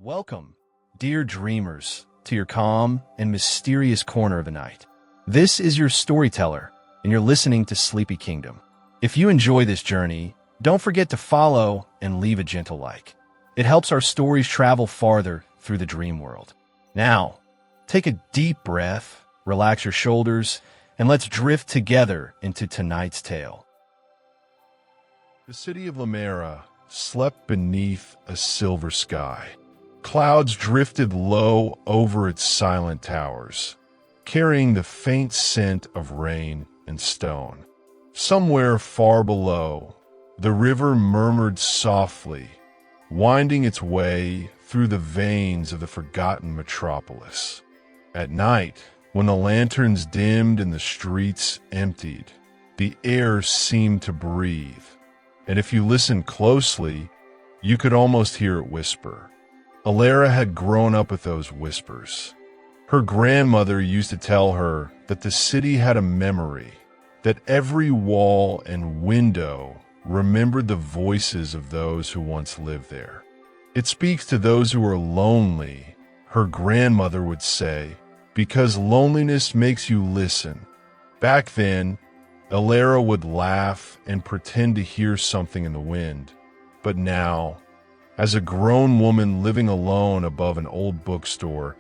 Welcome, dear dreamers, to your calm and mysterious corner of the night. This is your storyteller, and you're listening to Sleepy Kingdom. If you enjoy this journey, don't forget to follow and leave a gentle like. It helps our stories travel farther through the dream world. Now, take a deep breath, relax your shoulders, and let's drift together into tonight's tale. The city of Lamera slept beneath a silver sky. Clouds drifted low over its silent towers, carrying the faint scent of rain and stone. Somewhere far below, the river murmured softly, winding its way through the veins of the forgotten metropolis. At night, when the lanterns dimmed and the streets emptied, the air seemed to breathe, and if you listened closely, you could almost hear it whisper. Alara had grown up with those whispers. Her grandmother used to tell her that the city had a memory, that every wall and window remembered the voices of those who once lived there. It speaks to those who are lonely, her grandmother would say, because loneliness makes you listen. Back then, Alara would laugh and pretend to hear something in the wind, but now, as a grown woman living alone above an old bookstore,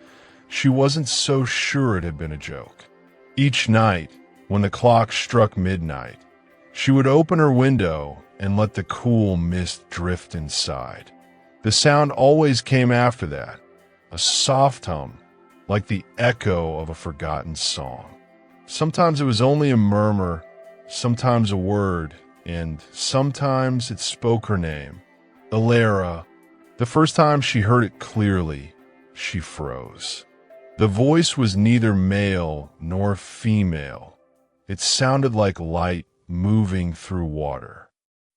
she wasn't so sure it had been a joke. Each night, when the clock struck midnight, she would open her window and let the cool mist drift inside. The sound always came after that, a soft hum, like the echo of a forgotten song. Sometimes it was only a murmur, sometimes a word, and sometimes it spoke her name. Alara. The first time she heard it clearly, she froze. The voice was neither male nor female. It sounded like light moving through water.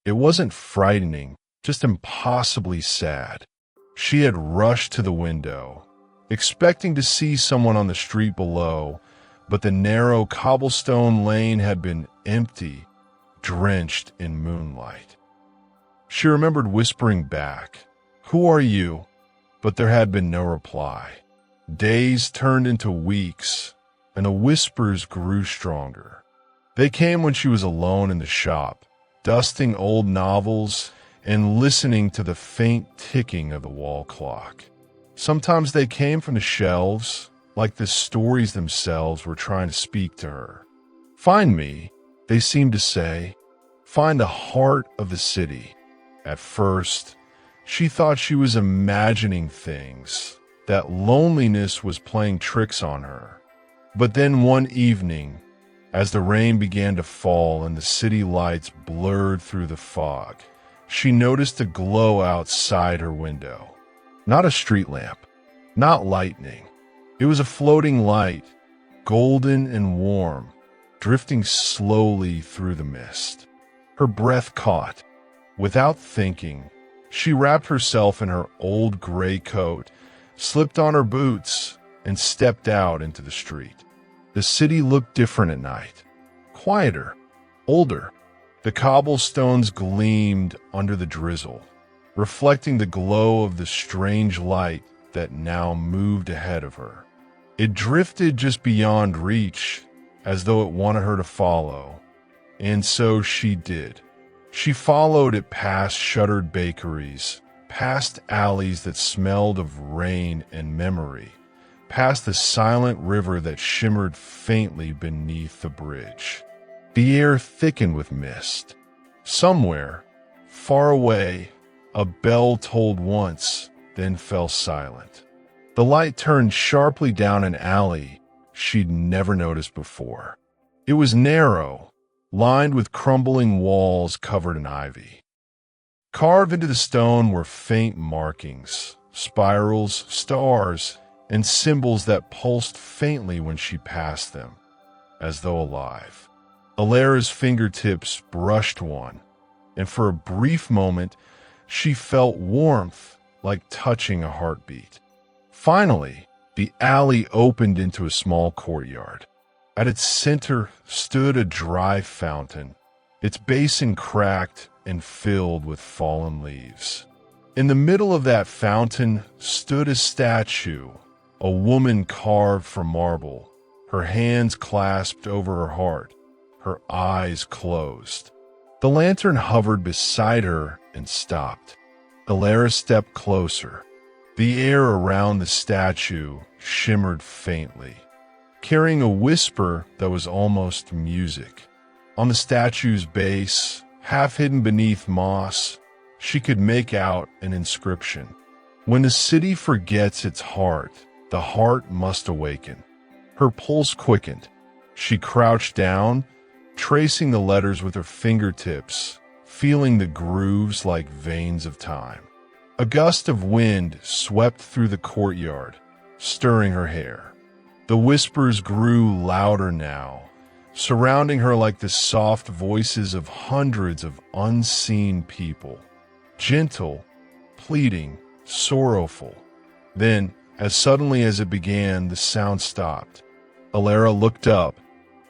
It wasn't frightening, just impossibly sad. She had rushed to the window, expecting to see someone on the street below, but the narrow cobblestone lane had been empty, drenched in moonlight. She remembered whispering back, "Who are you?" But there had been no reply. Days turned into weeks, and the whispers grew stronger. They came when she was alone in the shop, dusting old novels and listening to the faint ticking of the wall clock. Sometimes they came from the shelves, like the stories themselves were trying to speak to her. "Find me," they seemed to say. "Find the heart of the city." At first, she thought she was imagining things, that loneliness was playing tricks on her. But then one evening, as the rain began to fall and the city lights blurred through the fog, she noticed a glow outside her window. Not a street lamp, not lightning. It was a floating light, golden and warm, drifting slowly through the mist. Her breath caught. Without thinking, she wrapped herself in her old gray coat, slipped on her boots, and stepped out into the street. The city looked different at night. Quieter, older. The cobblestones gleamed under the drizzle, reflecting the glow of the strange light that now moved ahead of her. It drifted just beyond reach, as though it wanted her to follow, and so she did. She followed it past shuttered bakeries, past alleys that smelled of rain and memory, past the silent river that shimmered faintly beneath the bridge. The air thickened with mist. Somewhere, far away, a bell tolled once, then fell silent. The light turned sharply down an alley she'd never noticed before. It was narrow, lined with crumbling walls covered in ivy. Carved into the stone were faint markings, spirals, stars, and symbols that pulsed faintly when she passed them, as though alive. Alara's fingertips brushed one, and for a brief moment, she felt warmth like touching a heartbeat. Finally, the alley opened into a small courtyard. At its center stood a dry fountain, its basin cracked and filled with fallen leaves. In the middle of that fountain stood a statue, a woman carved from marble, her hands clasped over her heart, her eyes closed. The lantern hovered beside her and stopped. Alara stepped closer. The air around the statue shimmered faintly, carrying a whisper that was almost music. On the statue's base, half hidden beneath moss, she could make out an inscription. When the city forgets its heart, the heart must awaken. Her pulse quickened. She crouched down, tracing the letters with her fingertips, feeling the grooves like veins of time. A gust of wind swept through the courtyard, stirring her hair. The whispers grew louder now, surrounding her like the soft voices of hundreds of unseen people. Gentle, pleading, sorrowful. Then, as suddenly as it began, the sound stopped. Alara looked up,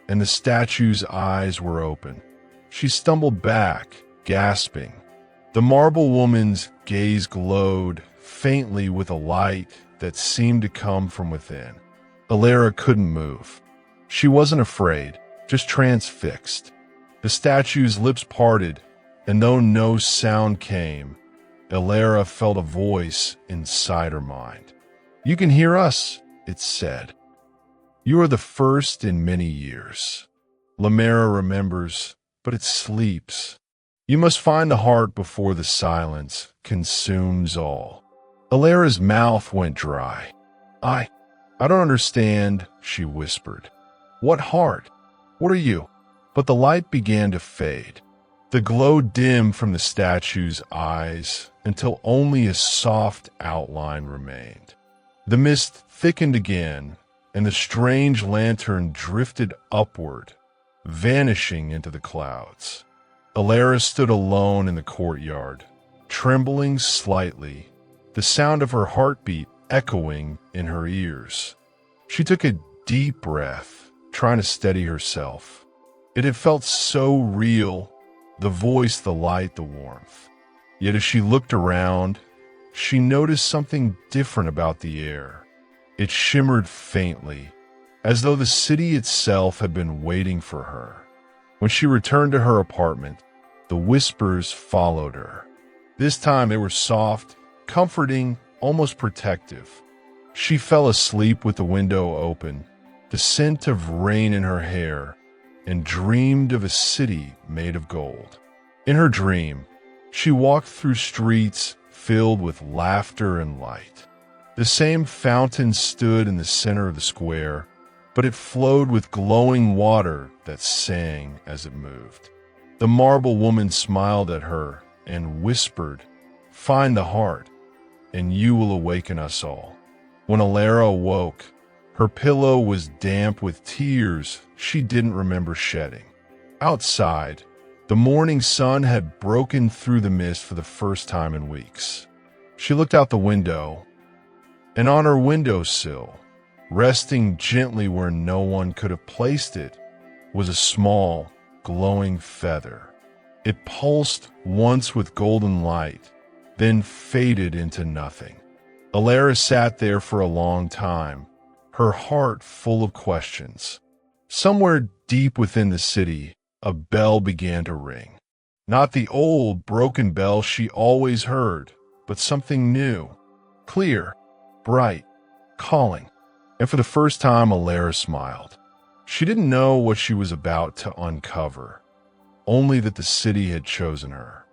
and the statue's eyes were open. She stumbled back, gasping. The marble woman's gaze glowed faintly with a light that seemed to come from within. Alara couldn't move. She wasn't afraid, just transfixed. The statue's lips parted, and though no sound came, Alara felt a voice inside her mind. "You can hear us," it said. "You are the first in many years. Lamera remembers, but it sleeps. You must find the heart before the silence consumes all." Alara's mouth went dry. I don't understand," she whispered. "What heart? What are you?" But the light began to fade. The glow dimmed from the statue's eyes until only a soft outline remained. The mist thickened again, and the strange lantern drifted upward, vanishing into the clouds. Alara stood alone in the courtyard, trembling slightly, the sound of her heartbeat echoing in her ears. She took a deep breath, trying to steady herself. It had felt so real, the voice, the light, the warmth. Yet as she looked around, she noticed something different about the air. It shimmered faintly, as though the city itself had been waiting for her. When she returned to her apartment, the whispers followed her. This time they were soft, comforting, almost protective. She fell asleep with the window open, the scent of rain in her hair, and dreamed of a city made of gold. In her dream, she walked through streets filled with laughter and light. The same fountain stood in the center of the square, but it flowed with glowing water that sang as it moved. The marble woman smiled at her and whispered, "Find the heart, and you will awaken us all." When Alara awoke, her pillow was damp with tears she didn't remember shedding. Outside, the morning sun had broken through the mist for the first time in weeks. She looked out the window, and on her windowsill, resting gently where no one could have placed it, was a small, glowing feather. It pulsed once with golden light, then faded into nothing. Alara sat there for a long time, her heart full of questions. Somewhere deep within the city, a bell began to ring. Not the old, broken bell she always heard, but something new, clear, bright, calling. And for the first time, Alara smiled. She didn't know what she was about to uncover, only that the city had chosen her.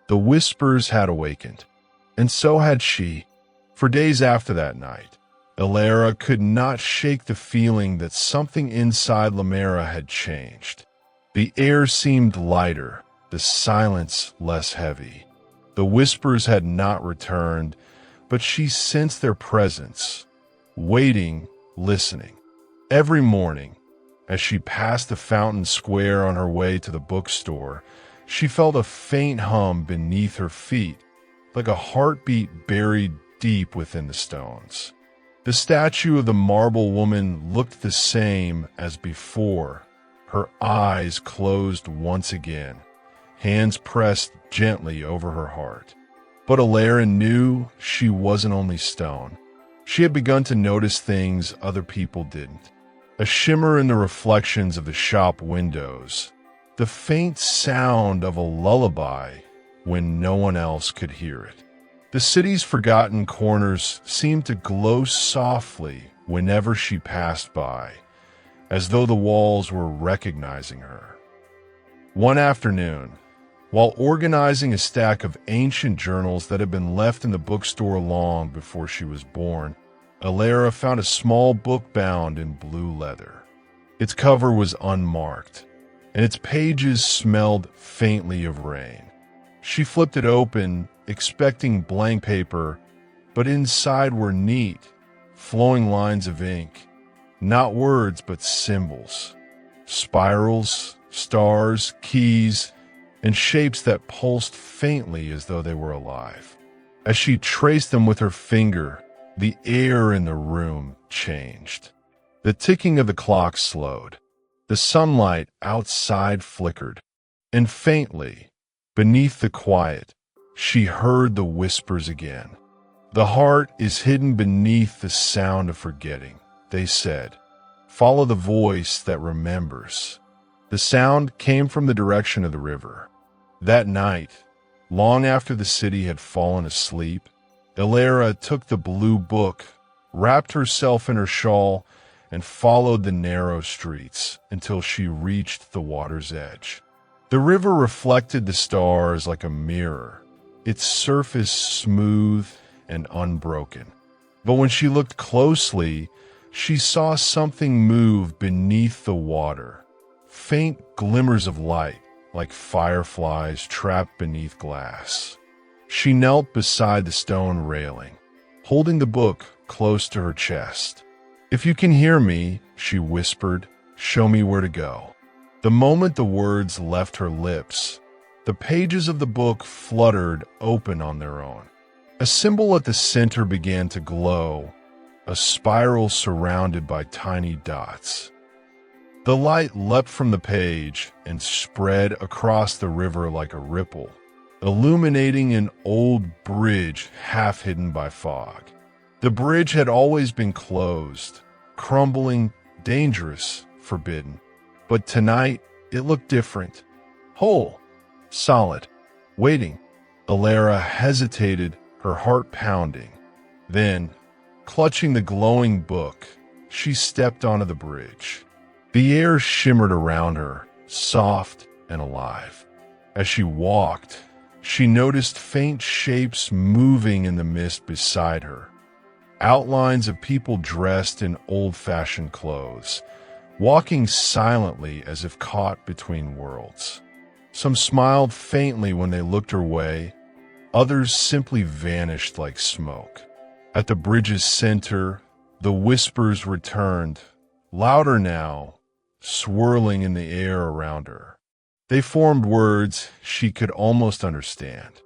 The whispers had awakened, and so had she. For days after that night, Alara could not shake the feeling that something inside Lamera had changed. The air seemed lighter, the silence less heavy. The whispers had not returned, but she sensed their presence, waiting, listening. Every morning, as she passed the fountain square on her way to the bookstore, she felt a faint hum beneath her feet, like a heartbeat buried deep within the stones. The statue of the marble woman looked the same as before, her eyes closed once again, hands pressed gently over her heart. But Alara knew she wasn't only stone. She had begun to notice things other people didn't. A shimmer in the reflections of the shop windows, the faint sound of a lullaby when no one else could hear it. The city's forgotten corners seemed to glow softly whenever she passed by, as though the walls were recognizing her. One afternoon, while organizing a stack of ancient journals that had been left in the bookstore long before she was born, Alara found a small book bound in blue leather. Its cover was unmarked, and its pages smelled faintly of rain. She flipped it open, expecting blank paper, but inside were neat, flowing lines of ink. Not words, but symbols. Spirals, stars, keys, and shapes that pulsed faintly as though they were alive. As she traced them with her finger, the air in the room changed. The ticking of the clock slowed. The sunlight outside flickered, and faintly, beneath the quiet, she heard the whispers again. The heart is hidden beneath the sound of forgetting, they said. Follow the voice that remembers. The sound came from the direction of the river. That night, long after the city had fallen asleep, Alara took the blue book, wrapped herself in her shawl, and followed the narrow streets until she reached the water's edge. The river reflected the stars like a mirror, its surface smooth and unbroken. But when she looked closely, she saw something move beneath the water, faint glimmers of light like fireflies trapped beneath glass. She knelt beside the stone railing, holding the book close to her chest. "If you can hear me," she whispered, "show me where to go." The moment the words left her lips, the pages of the book fluttered open on their own. A symbol at the center began to glow, a spiral surrounded by tiny dots. The light leapt from the page and spread across the river like a ripple, illuminating an old bridge half hidden by fog. The bridge had always been closed, crumbling, dangerous, forbidden. But tonight, it looked different. Whole, solid, waiting. Alara hesitated, her heart pounding. Then, clutching the glowing book, she stepped onto the bridge. The air shimmered around her, soft and alive. As she walked, she noticed faint shapes moving in the mist beside her. Outlines of people dressed in old-fashioned clothes, walking silently as if caught between worlds. Some smiled faintly when they looked her way, others simply vanished like smoke. At the bridge's center, the whispers returned, louder now, swirling in the air around her. They formed words she could almost understand.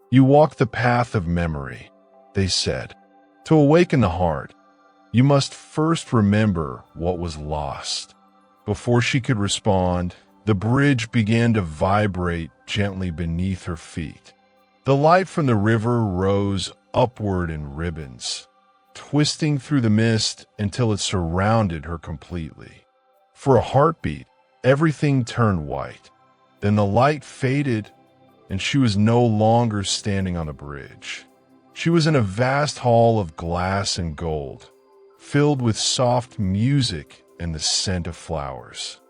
"You walk the path of memory," they said. "To awaken the heart, you must first remember what was lost." Before she could respond, the bridge began to vibrate gently beneath her feet. The light from the river rose upward in ribbons, twisting through the mist until it surrounded her completely. For a heartbeat, everything turned white. Then the light faded, and she was no longer standing on the bridge. She was in a vast hall of glass and gold, filled with soft music and the scent of flowers.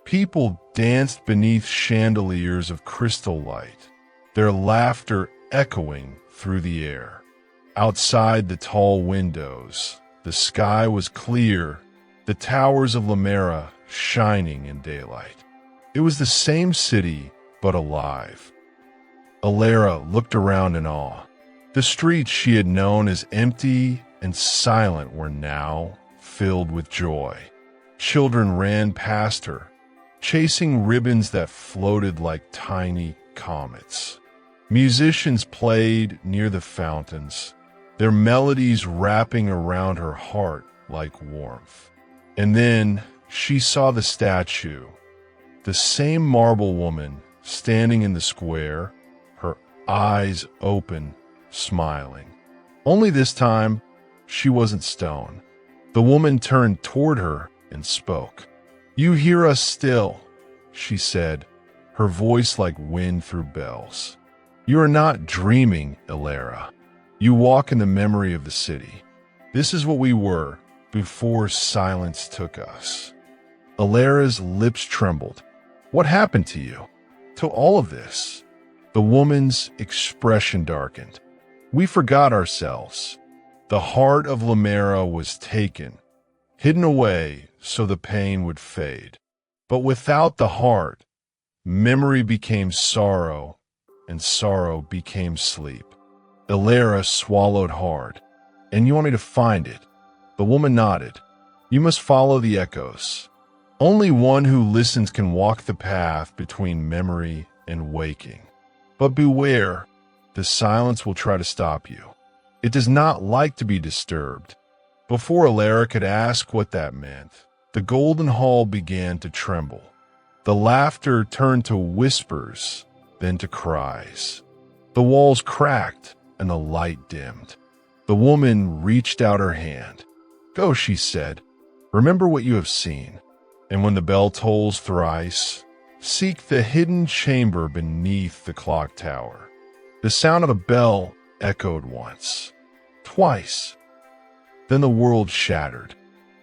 People danced beneath chandeliers of crystal light, their laughter echoing through the air. Outside the tall windows, the sky was clear, the towers of Lamera shining in daylight. It was the same city, but alive. Alara looked around in awe. The streets she had known as empty and silent were now filled with joy. Children ran past her, chasing ribbons that floated like tiny comets. Musicians played near the fountains, their melodies wrapping around her heart like warmth. And then she saw the statue, the same marble woman standing in the square, her eyes open, smiling. Only this time, she wasn't stone. The woman turned toward her and spoke. "You hear us still," she said, her voice like wind through bells. "You are not dreaming, Elara. You walk in the memory of the city. This is what we were before silence took us." Alara's lips trembled. "What happened to you? To all of this?" The woman's expression darkened. "We forgot ourselves. The heart of Lamera was taken, hidden away so the pain would fade. But without the heart, memory became sorrow, and sorrow became sleep." Elara swallowed hard. "And you want me to find it?" The woman nodded. "You must follow the echoes. Only one who listens can walk the path between memory and waking. But beware, the silence will try to stop you. It does not like to be disturbed." Before Elara could ask what that meant, the golden hall began to tremble. The laughter turned to whispers, then to cries. The walls cracked and the light dimmed. The woman reached out her hand. "Go," she said. "Remember what you have seen. And when the bell tolls thrice, seek the hidden chamber beneath the clock tower." The sound of the bell echoed once, twice. Then the world shattered.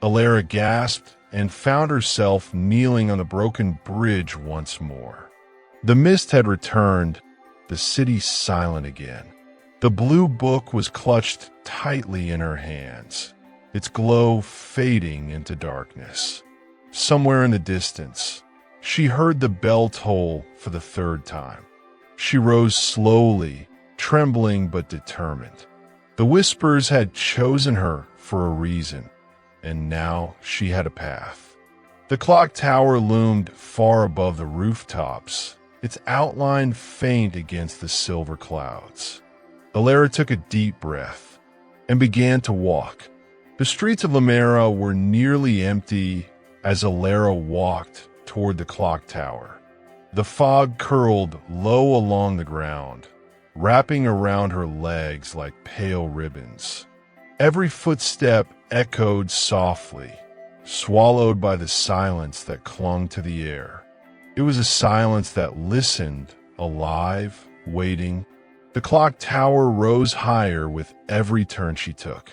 Elara gasped and found herself kneeling on the broken bridge once more. The mist had returned, the city silent again. The blue book was clutched tightly in her hands, its glow fading into darkness. Somewhere in the distance, she heard the bell toll for the third time. She rose slowly, trembling but determined. The whispers had chosen her for a reason, and now she had a path. The clock tower loomed far above the rooftops, its outline faint against the silver clouds. Elara took a deep breath and began to walk. The streets of Lamera were nearly empty as Elara walked toward the clock tower. The fog curled low along the ground, wrapping around her legs like pale ribbons. Every footstep echoed softly, swallowed by the silence that clung to the air. It was a silence that listened, alive, waiting. The clock tower rose higher with every turn she took.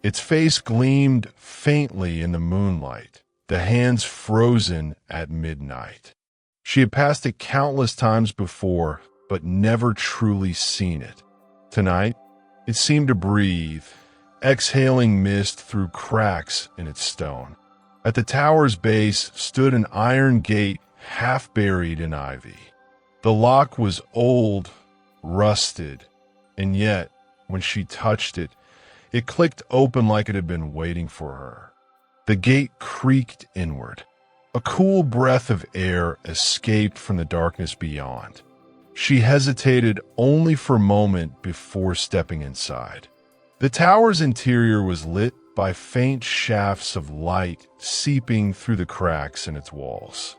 Its face gleamed faintly in the moonlight, the hands frozen at midnight. She had passed it countless times before, but never truly seen it. Tonight, it seemed to breathe, exhaling mist through cracks in its stone. At the tower's base stood an iron gate half buried in ivy. The lock was old, rusted, and yet, when she touched it, it clicked open like it had been waiting for her. The gate creaked inward. A cool breath of air escaped from the darkness beyond. She hesitated only for a moment before stepping inside. The tower's interior was lit by faint shafts of light seeping through the cracks in its walls.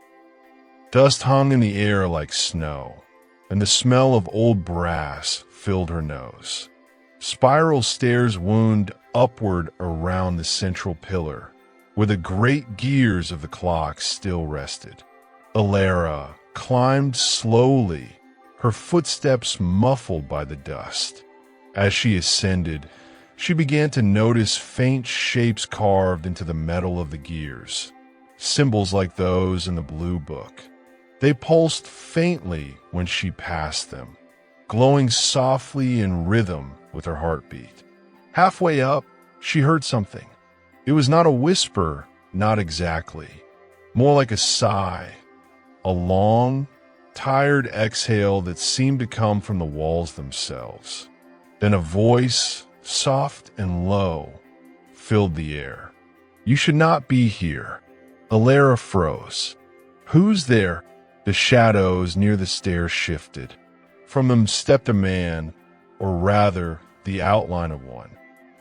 Dust hung in the air like snow, and the smell of old brass filled her nose. Spiral stairs wound upward around the central pillar, where the great gears of the clock still rested. Elara climbed slowly, her footsteps muffled by the dust. As she ascended, she began to notice faint shapes carved into the metal of the gears, symbols like those in the blue book. They pulsed faintly when she passed them, glowing softly in rhythm with her heartbeat. Halfway up, she heard something. It was not a whisper, not exactly. More like a sigh, a long, tired exhale that seemed to come from the walls themselves. Then a voice, soft and low, filled the air. "You should not be here." Elara froze. "Who's there?" The shadows near the stairs shifted. From them stepped a man, or rather, the outline of one.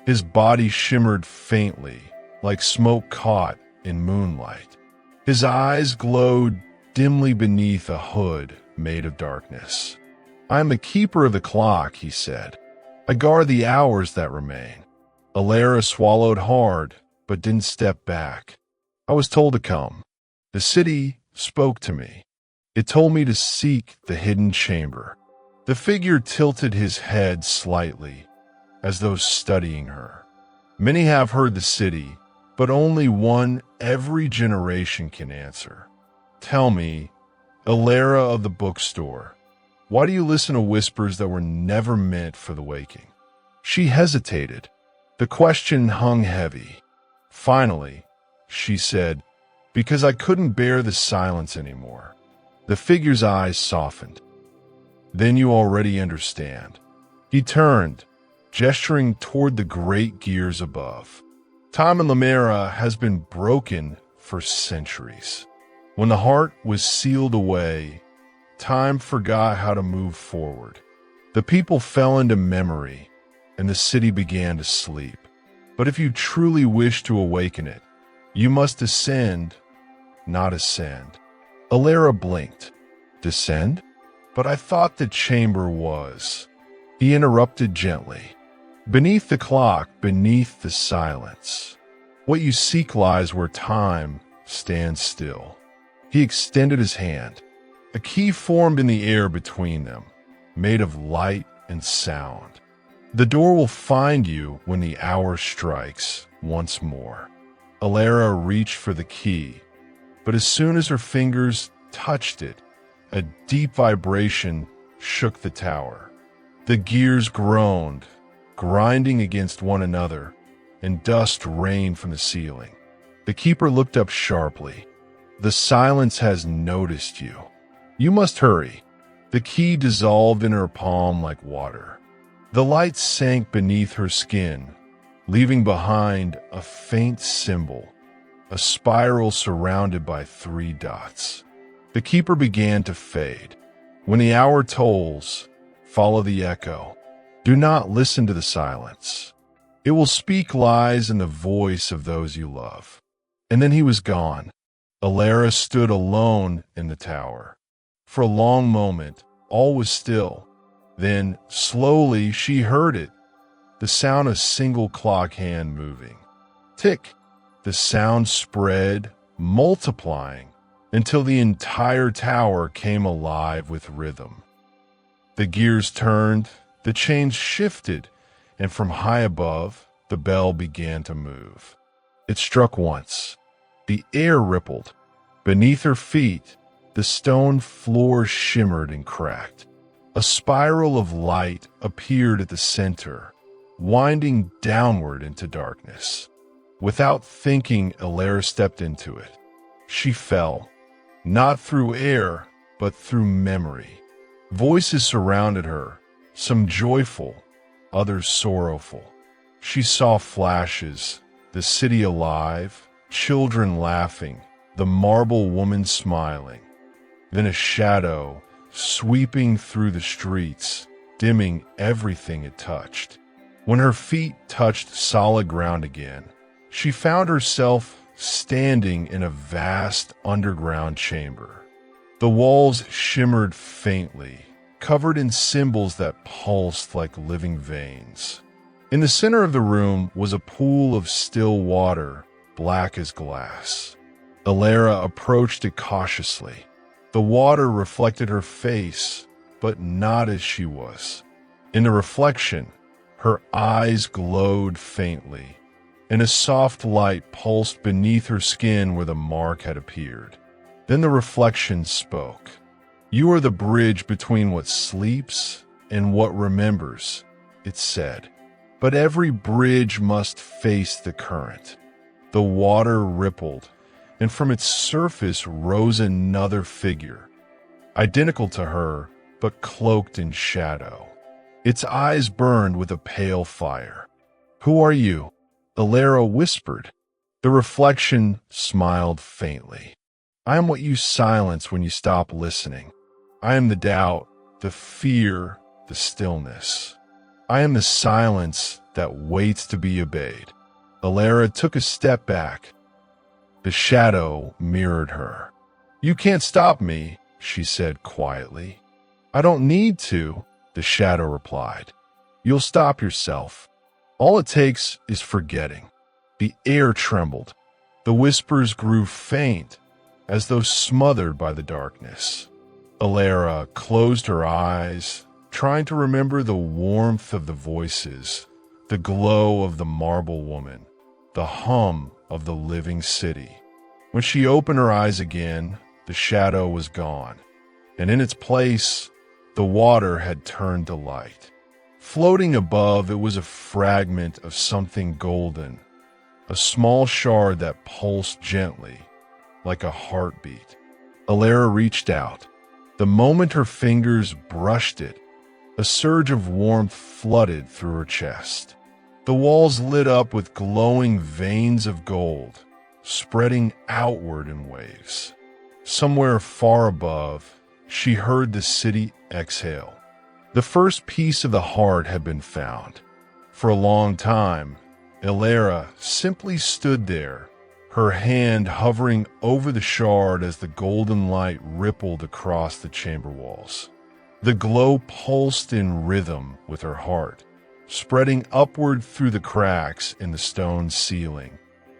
His body shimmered faintly, like smoke caught in moonlight. His eyes glowed dimly beneath a hood made of darkness. "I am the keeper of the clock," he said. I guard the hours that remain. Alara swallowed hard, but didn't step back. I was told to come. The city spoke to me. It told me to seek the hidden chamber. The figure tilted his head slightly, as though studying her. Many have heard the city, but only one every generation can answer. Tell me, Alara of the bookstore, why do you listen to whispers that were never meant for the waking? She hesitated. The question hung heavy. Finally, she said, because I couldn't bear the silence anymore. The figure's eyes softened. Then you already understand. He turned, gesturing toward the great gears above. Time in Lamera has been broken for centuries. When the heart was sealed away, time forgot how to move forward. The people fell into memory, and the city began to sleep. But if you truly wish to awaken it, you must descend, not ascend. Alara blinked. Descend? But I thought the chamber was. He interrupted gently. Beneath the clock, beneath the silence. What you seek lies where time stands still. He extended his hand. A key formed in the air between them, made of light and sound. The door will find you when the hour strikes once more. Alara reached for the key, but as soon as her fingers touched it, a deep vibration shook the tower. The gears groaned, grinding against one another, and dust rained from the ceiling. The keeper looked up sharply. The silence has noticed you. You must hurry. The key dissolved in her palm like water. The light sank beneath her skin, leaving behind a faint symbol, a spiral surrounded by 3 dots. The keeper began to fade. When the hour tolls, follow the echo. Do not listen to the silence. It will speak lies in the voice of those you love. And then he was gone. Alara stood alone in the tower. For a long moment, all was still. Then, slowly, she heard it. The sound of a single clock hand moving. Tick! The sound spread, multiplying, until the entire tower came alive with rhythm. The gears turned, the chains shifted, and from high above, the bell began to move. It struck once. The air rippled. Beneath her feet, the stone floor shimmered and cracked. A spiral of light appeared at the center, winding downward into darkness. Without thinking, Alara stepped into it. She fell. Not through air, but through memory. Voices surrounded her, some joyful, others sorrowful. She saw flashes, the city alive, children laughing, the marble woman smiling. Then a shadow sweeping through the streets, dimming everything it touched. When her feet touched solid ground again, she found herself standing in a vast underground chamber. The walls shimmered faintly, covered in symbols that pulsed like living veins. In the center of the room was a pool of still water, black as glass. Alara approached it cautiously. The water reflected her face, but not as she was. In the reflection, her eyes glowed faintly, and a soft light pulsed beneath her skin where the mark had appeared. Then the reflection spoke. You are the bridge between what sleeps and what remembers, it said. But every bridge must face the current. The water rippled, and from its surface rose another figure, identical to her, but cloaked in shadow. Its eyes burned with a pale fire. Who are you? Alara whispered. The reflection smiled faintly. I am what you silence when you stop listening. I am the doubt, the fear, the stillness. I am the silence that waits to be obeyed. Alara took a step back. The shadow mirrored her. You can't stop me, she said quietly. I don't need to, the shadow replied. You'll stop yourself. All it takes is forgetting. The air trembled. The whispers grew faint, as though smothered by the darkness. Alara closed her eyes, trying to remember the warmth of the voices, the glow of the marble woman, the hum of the living city. When she opened her eyes again, the shadow was gone, and in its place, the water had turned to light. Floating above, it was a fragment of something golden, a small shard that pulsed gently, like a heartbeat. Alara reached out. The moment her fingers brushed it, a surge of warmth flooded through her chest. The walls lit up with glowing veins of gold, spreading outward in waves. Somewhere far above, she heard the city exhale. The first piece of the heart had been found. For a long time, Alara simply stood there, her hand hovering over the shard as the golden light rippled across the chamber walls. The glow pulsed in rhythm with her heart, spreading upward through the cracks in the stone ceiling,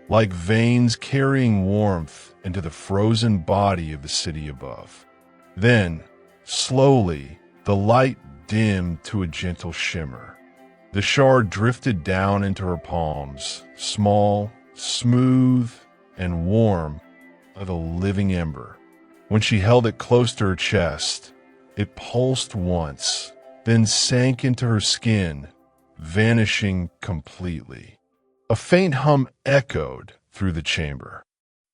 like veins carrying warmth into the frozen body of the city above. Then, slowly, the light dimmed to a gentle shimmer. The shard drifted down into her palms, small, smooth, and warm like a living ember. When she held it close to her chest, it pulsed once, then sank into her skin, vanishing completely. A faint hum echoed through the chamber.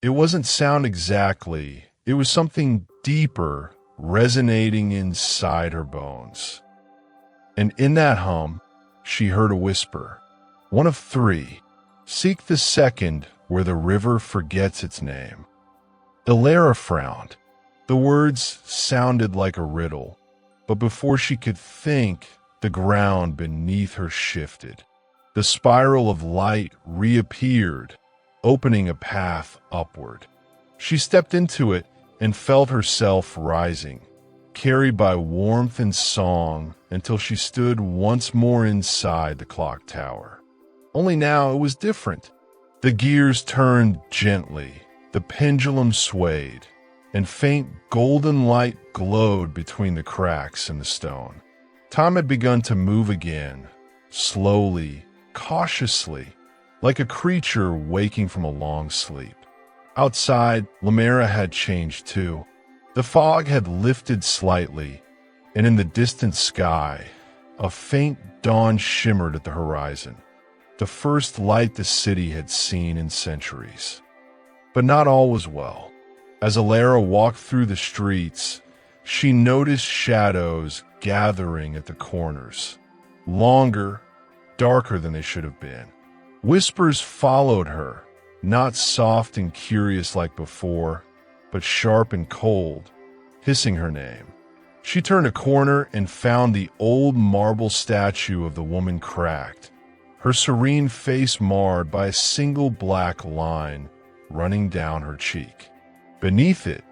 It wasn't sound exactly, it was something deeper, resonating inside her bones. And in that hum, she heard a whisper, one of three. Seek the second where the river forgets its name. Alara frowned. The words sounded like a riddle, but before she could think, the ground beneath her shifted. The spiral of light reappeared, opening a path upward. She stepped into it and felt herself rising, carried by warmth and song until she stood once more inside the clock tower. Only now it was different. The gears turned gently, the pendulum swayed, and faint golden light glowed between the cracks in the stone. Time had begun to move again, slowly, cautiously, like a creature waking from a long sleep. Outside, Lamera had changed too. The fog had lifted slightly, and in the distant sky, a faint dawn shimmered at the horizon, the first light the city had seen in centuries. But not all was well. As Alara walked through the streets, she noticed shadows gathering at the corners, longer, darker than they should have been. Whispers followed her, not soft and curious like before, but sharp and cold, hissing her name. She turned a corner and found the old marble statue of the woman cracked, her serene face marred by a single black line running down her cheek. Beneath it,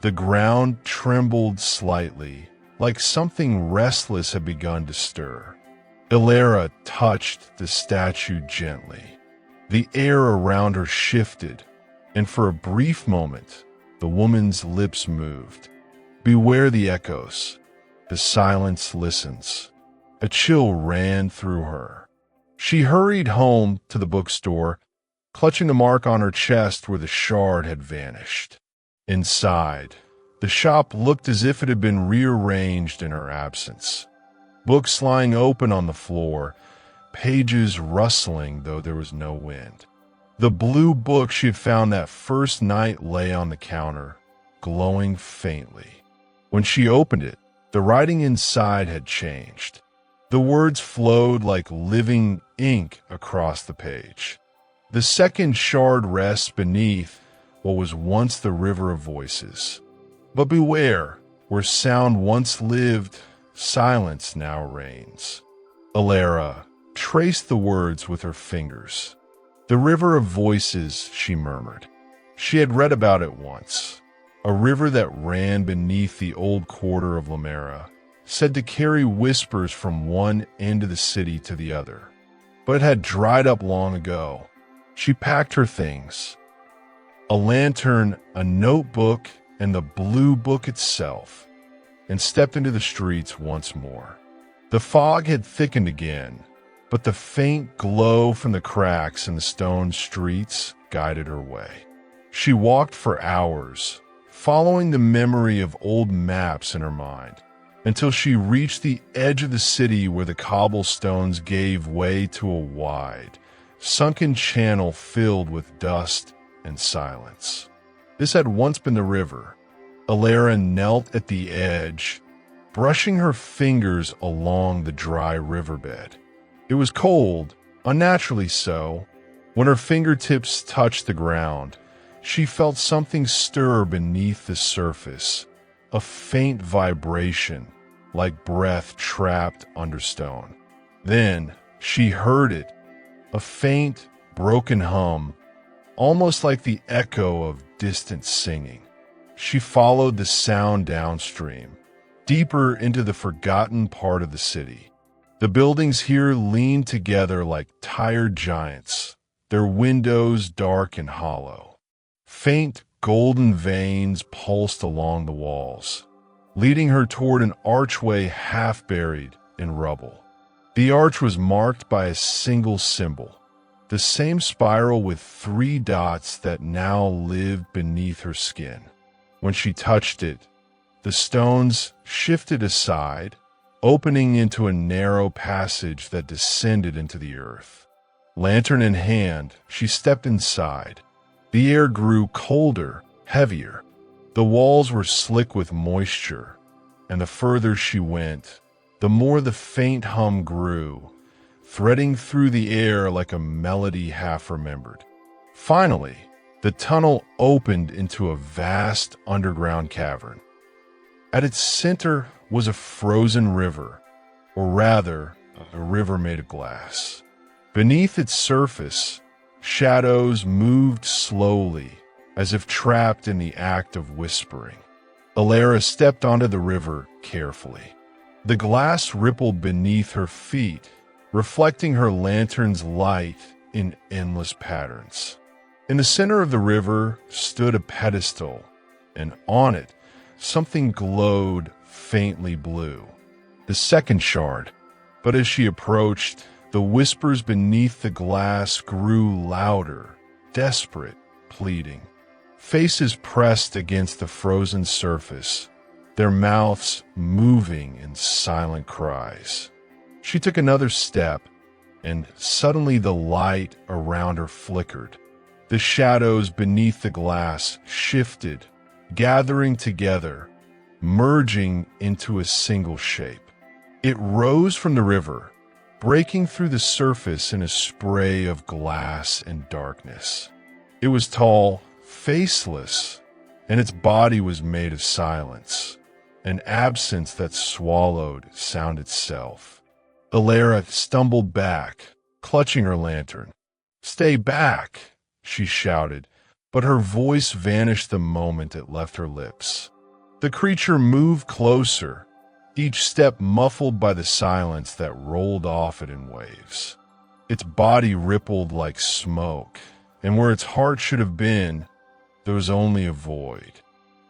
the ground trembled slightly, like something restless had begun to stir. Alara touched the statue gently. The air around her shifted, and for a brief moment, the woman's lips moved. Beware the echoes. The silence listens. A chill ran through her. She hurried home to the bookstore, clutching the mark on her chest where the shard had vanished. Inside, the shop looked as if it had been rearranged in her absence. Books lying open on the floor, pages rustling though there was no wind. The blue book she had found that first night lay on the counter, glowing faintly. When she opened it, the writing inside had changed. The words flowed like living ink across the page. The second shard rests beneath what was once the river of voices. But beware, where sound once lived, silence now reigns. Alara traced the words with her fingers. The river of voices, she murmured. She had read about it once. A river that ran beneath the old quarter of Lamera, said to carry whispers from one end of the city to the other, but it had dried up long ago. She packed her things, a lantern, a notebook, and the blue book itself, and stepped into the streets once more. The fog had thickened again, but the faint glow from the cracks in the stone streets guided her way. She walked for hours, following the memory of old maps in her mind, until she reached the edge of the city where the cobblestones gave way to a wide, sunken channel filled with dust and silence. This had once been the river. Alara knelt at the edge, brushing her fingers along the dry riverbed. It was cold, unnaturally so. When her fingertips touched the ground, she felt something stir beneath the surface, a faint vibration, like breath trapped under stone. Then she heard it, a faint, broken hum, almost like the echo of distant singing. She followed the sound downstream, deeper into the forgotten part of the city. The buildings here leaned together like tired giants, their windows dark and hollow. Faint golden veins pulsed along the walls, leading her toward an archway half buried in rubble. The arch was marked by a single symbol, the same spiral with 3 dots that now lived beneath her skin. When she touched it, the stones shifted aside, opening into a narrow passage that descended into the earth. Lantern in hand, she stepped inside. The air grew colder, heavier. The walls were slick with moisture, and the further she went, the more the faint hum grew, threading through the air like a melody half remembered. Finally, the tunnel opened into a vast underground cavern. At its center was a frozen river, or rather, a river made of glass. Beneath its surface, shadows moved slowly, as if trapped in the act of whispering. Alara stepped onto the river carefully. The glass rippled beneath her feet, reflecting her lantern's light in endless patterns. In the center of the river stood a pedestal, and on it, something glowed faintly blue. The second shard. But as she approached, the whispers beneath the glass grew louder, desperate, pleading. Faces pressed against the frozen surface, their mouths moving in silent cries. She took another step, and suddenly the light around her flickered. The shadows beneath the glass shifted, gathering together, merging into a single shape. It rose from the river, breaking through the surface in a spray of glass and darkness. It was tall, faceless, and its body was made of silence, an absence that swallowed sound itself. Alara stumbled back, clutching her lantern. "Stay back!" she shouted, but her voice vanished the moment it left her lips. The creature moved closer, each step muffled by the silence that rolled off it in waves. Its body rippled like smoke, and where its heart should have been, there was only a void.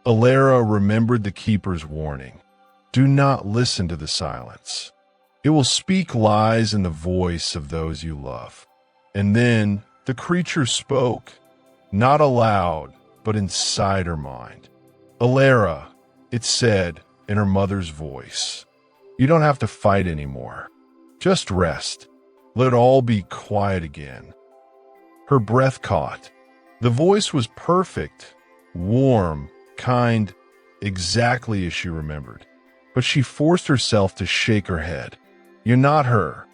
Alara remembered the keeper's warning. Do not listen to the silence. It will speak lies in the voice of those you love. And then the creature spoke, not aloud, but inside her mind. Alara, it said in her mother's voice, you don't have to fight anymore. Just rest. Let all be quiet again. Her breath caught. The voice was perfect, warm, kind, exactly as she remembered. But she forced herself to shake her head. You're not her.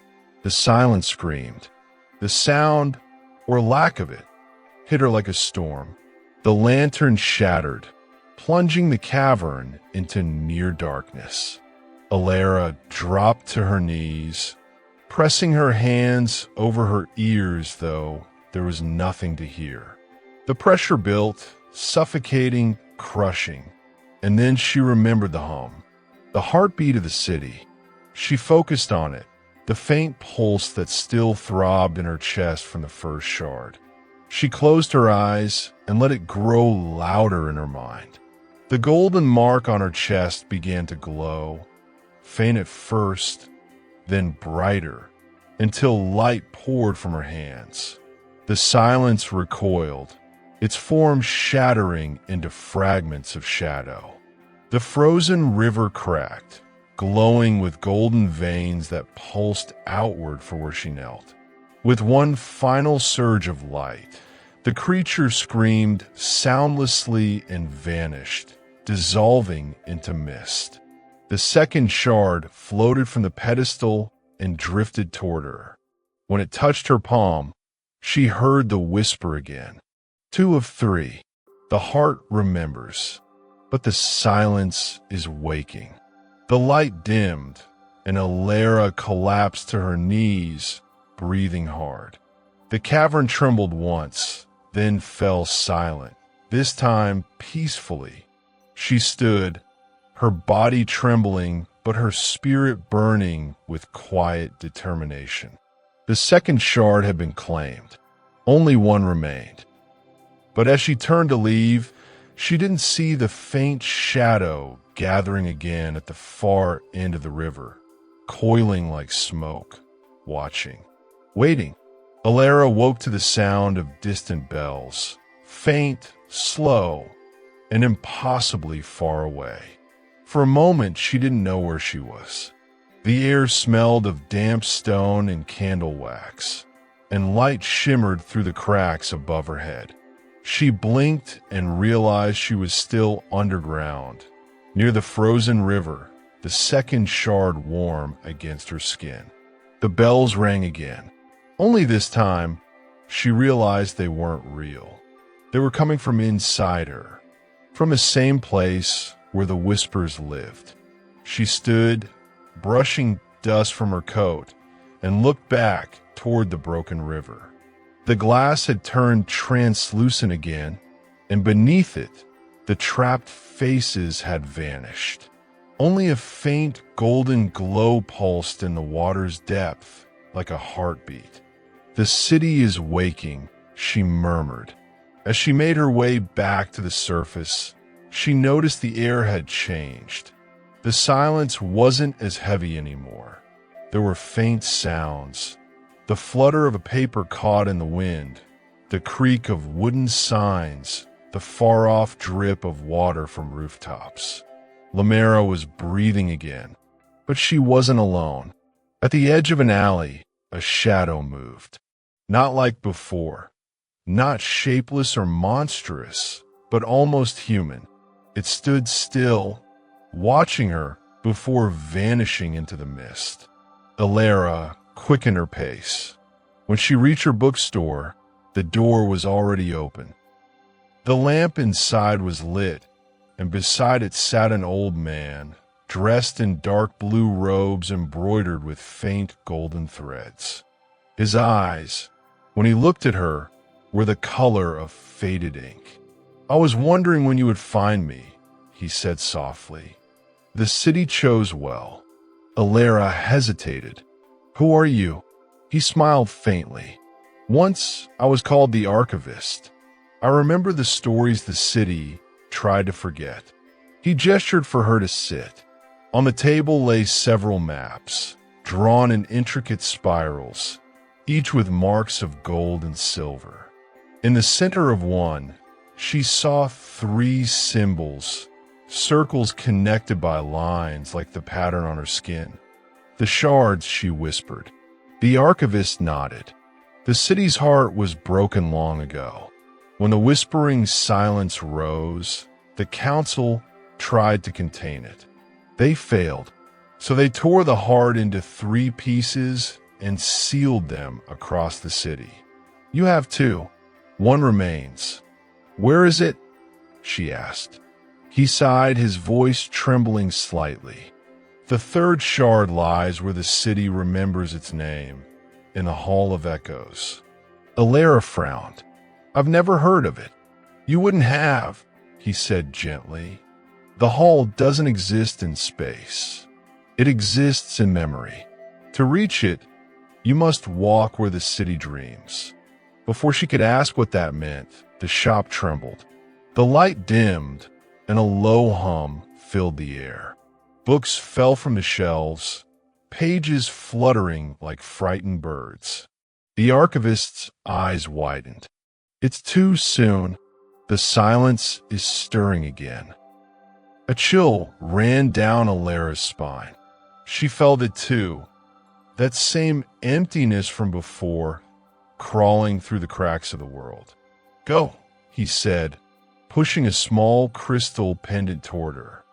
The silence screamed. The sound, or lack of it, hit her like a storm. The lantern shattered, plunging the cavern into near darkness. Alara dropped to her knees, pressing her hands over her ears, though there was nothing to hear. The pressure built, suffocating, crushing, and then she remembered the hum. The heartbeat of the city. She focused on it, the faint pulse that still throbbed in her chest from the first shard. She closed her eyes and let it grow louder in her mind. The golden mark on her chest began to glow, faint at first, then brighter, until light poured from her hands. The silence recoiled, its form shattering into fragments of shadow. The frozen river cracked, glowing with golden veins that pulsed outward for where she knelt. With one final surge of light, the creature screamed soundlessly and vanished, dissolving into mist. The second shard floated from the pedestal and drifted toward her. When it touched her palm, she heard the whisper again. 2 of 3. The heart remembers, but the silence is waking. The light dimmed, and Alara collapsed to her knees, breathing hard. The cavern trembled once, then fell silent, this time peacefully. She stood, her body trembling, but her spirit burning with quiet determination. The second shard had been claimed. Only one remained. But as she turned to leave, she didn't see the faint shadow gathering again at the far end of the river, coiling like smoke, watching, waiting. Alara woke to the sound of distant bells, faint, slow, and impossibly far away. For a moment, she didn't know where she was. The air smelled of damp stone and candle wax, and light shimmered through the cracks above her head. She blinked and realized she was still underground, near the frozen river, the second shard warm against her skin. The bells rang again. Only this time, she realized they weren't real. They were coming from inside her, from the same place where the whispers lived. She stood, brushing dust from her coat, and looked back toward the broken river. The glass had turned translucent again, and beneath it, the trapped faces had vanished. Only a faint golden glow pulsed in the water's depth, like a heartbeat. "The city is waking," she murmured. As she made her way back to the surface, she noticed the air had changed. The silence wasn't as heavy anymore. There were faint sounds, the flutter of a paper caught in the wind, the creak of wooden signs, the far-off drip of water from rooftops. Lamera was breathing again, but she wasn't alone. At the edge of an alley, a shadow moved. Not like before, not shapeless or monstrous, but almost human. It stood still, watching her before vanishing into the mist. Alara quickened her pace. When she reached her bookstore, the door was already open. The lamp inside was lit, and beside it sat an old man, dressed in dark blue robes embroidered with faint golden threads. His eyes, when he looked at her, were the color of faded ink. "I was wondering when you would find me," he said softly. "The city chose well." Alara hesitated. "Who are you?" He smiled faintly. "Once I was called the Archivist. I remember the stories the city tried to forget." He gestured for her to sit. On the table lay several maps, drawn in intricate spirals, each with marks of gold and silver. In the center of one, she saw 3 symbols, circles connected by lines like the pattern on her skin. "The shards," she whispered. The archivist nodded. The city's heart was broken long ago. When the whispering silence rose, the council tried to contain it. They failed, so they tore the heart into 3 pieces and sealed them across the city. "You have 2. One remains." "Where is it?" she asked. He sighed, his voice trembling slightly. "The 3rd shard lies where the city remembers its name, in the Hall of Echoes." Alara frowned. "I've never heard of it." "You wouldn't have," he said gently. The hall doesn't exist in space. It exists in memory. To reach it, you must walk where the city dreams. Before she could ask what that meant, the shop trembled. The light dimmed, and a low hum filled the air. Books fell from the shelves, pages fluttering like frightened birds. The archivist's eyes widened. It's too soon. The silence is stirring again. A chill ran down Alara's spine. She felt it too. That same emptiness from before, crawling through the cracks of the world. Go, he said, pushing a small crystal pendant toward her.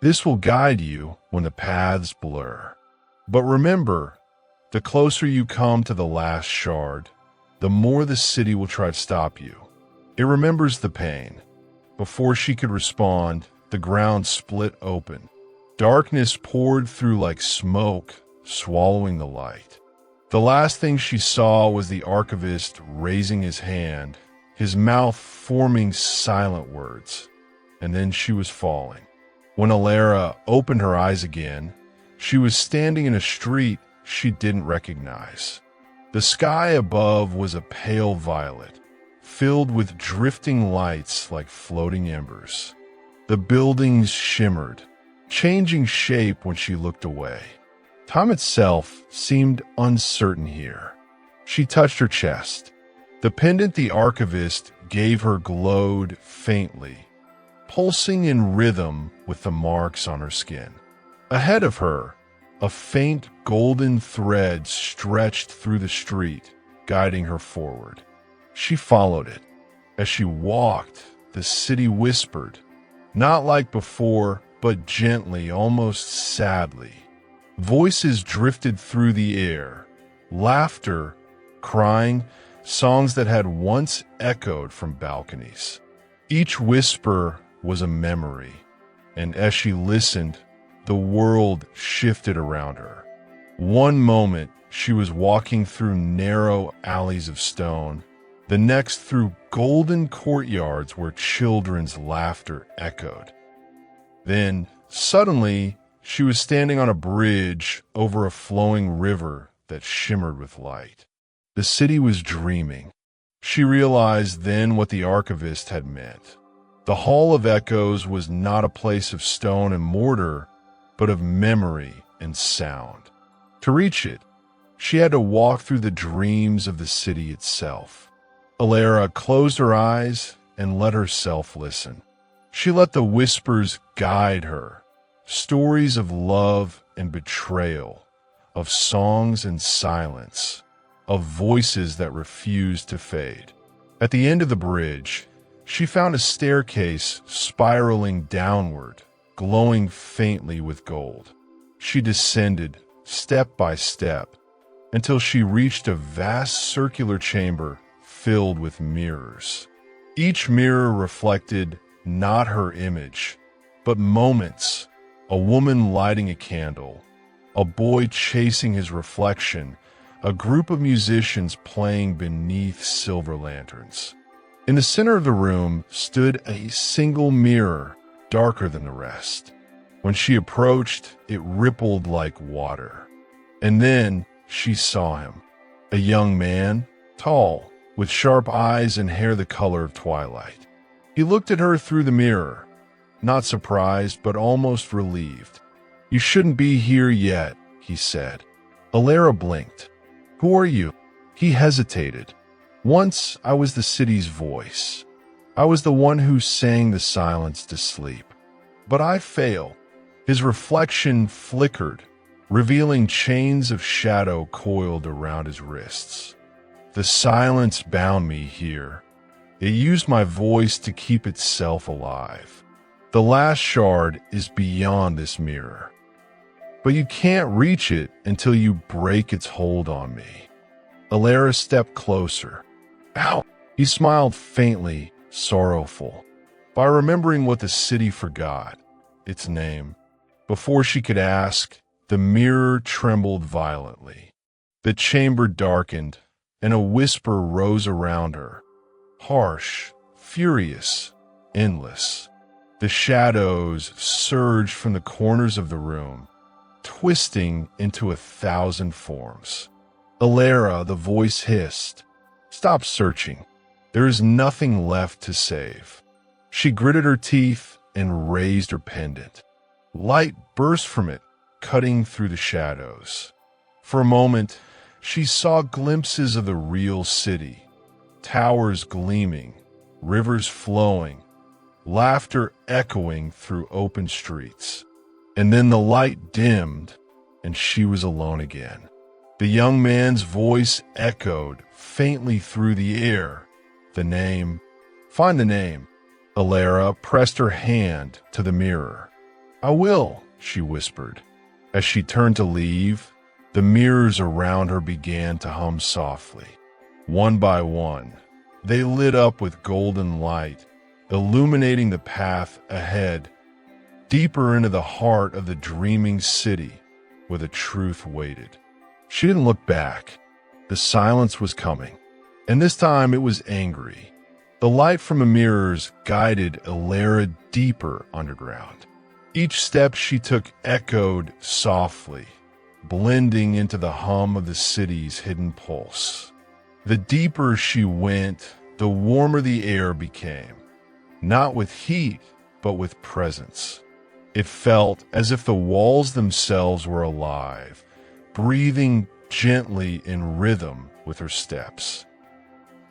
This will guide you when the paths blur. But remember, the closer you come to the last shard, the more the city will try to stop you. It remembers the pain. Before she could respond, the ground split open. Darkness poured through like smoke, swallowing the light. The last thing she saw was the archivist raising his hand, his mouth forming silent words. And then she was falling. When Alara opened her eyes again, she was standing in a street she didn't recognize. The sky above was a pale violet, filled with drifting lights like floating embers. The buildings shimmered, changing shape when she looked away. Time itself seemed uncertain here. She touched her chest. The pendant the archivist gave her glowed faintly, pulsing in rhythm with the marks on her skin. Ahead of her, a faint golden thread stretched through the street, guiding her forward. She followed it. As she walked, the city whispered, not like before, but gently, almost sadly. Voices drifted through the air, laughter, crying, songs that had once echoed from balconies. Each whisper was a memory, and as she listened, the world shifted around her. One moment, she was walking through narrow alleys of stone, the next through golden courtyards where children's laughter echoed. Then, suddenly, she was standing on a bridge over a flowing river that shimmered with light. The city was dreaming. She realized then what the archivist had meant. The Hall of Echoes was not a place of stone and mortar, but of memory and sound. To reach it, she had to walk through the dreams of the city itself. Alara closed her eyes and let herself listen. She let the whispers guide her, stories of love and betrayal, of songs and silence, of voices that refused to fade. At the end of the bridge, she found a staircase spiraling downward, glowing faintly with gold. She descended, step by step, until she reached a vast circular chamber filled with mirrors. Each mirror reflected not her image, but moments, a woman lighting a candle, a boy chasing his reflection, a group of musicians playing beneath silver lanterns. In the center of the room stood a single mirror, darker than the rest. When she approached, it rippled like water. And then she saw him, a young man, tall, with sharp eyes and hair the color of twilight. He looked at her through the mirror, not surprised but almost relieved. "You shouldn't be here yet," he said. Alara blinked. "Who are you?" He hesitated. "Once I was the city's voice. I was the one who sang the silence to sleep. But I fail." His reflection flickered, revealing chains of shadow coiled around his wrists. "The silence bound me here. It used my voice to keep itself alive. The last shard is beyond this mirror. But you can't reach it until you break its hold on me." Alara stepped closer. "Ow!" He smiled faintly, sorrowful. By remembering what the city forgot, its name, before she could ask, the mirror trembled violently. The chamber darkened, and a whisper rose around her, harsh, furious, endless. The shadows surged from the corners of the room, twisting into 1,000 forms. Alara, the voice hissed, "Stop searching. There is nothing left to save." She gritted her teeth and raised her pendant. Light burst from it, cutting through the shadows. For a moment, she saw glimpses of the real city, towers gleaming, rivers flowing, laughter echoing through open streets. And then the light dimmed, and she was alone again. The young man's voice echoed faintly through the air. The name. "Find the name." Alara pressed her hand to the mirror. "I will," she whispered. As she turned to leave, the mirrors around her began to hum softly. One by one, they lit up with golden light, illuminating the path ahead, deeper into the heart of the dreaming city where the truth waited. She didn't look back. The silence was coming, and this time it was angry. The light from the mirrors guided Alara deeper underground. Each step she took echoed softly, blending into the hum of the city's hidden pulse. The deeper she went, the warmer the air became, not with heat, but with presence. It felt as if the walls themselves were alive, breathing gently in rhythm with her steps.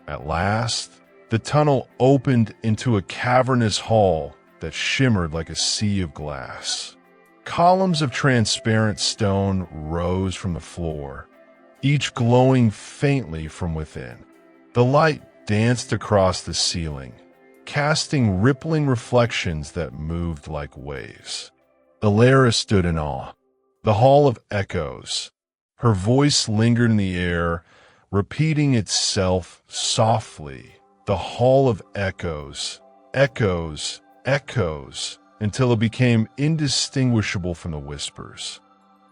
At last, the tunnel opened into a cavernous hall that shimmered like a sea of glass. Columns of transparent stone rose from the floor, each glowing faintly from within. The light danced across the ceiling, casting rippling reflections that moved like waves. Alara stood in awe. The Hall of Echoes. Her voice lingered in the air, repeating itself softly. The Hall of Echoes. Echoes. Echoes. Until it became indistinguishable from the whispers.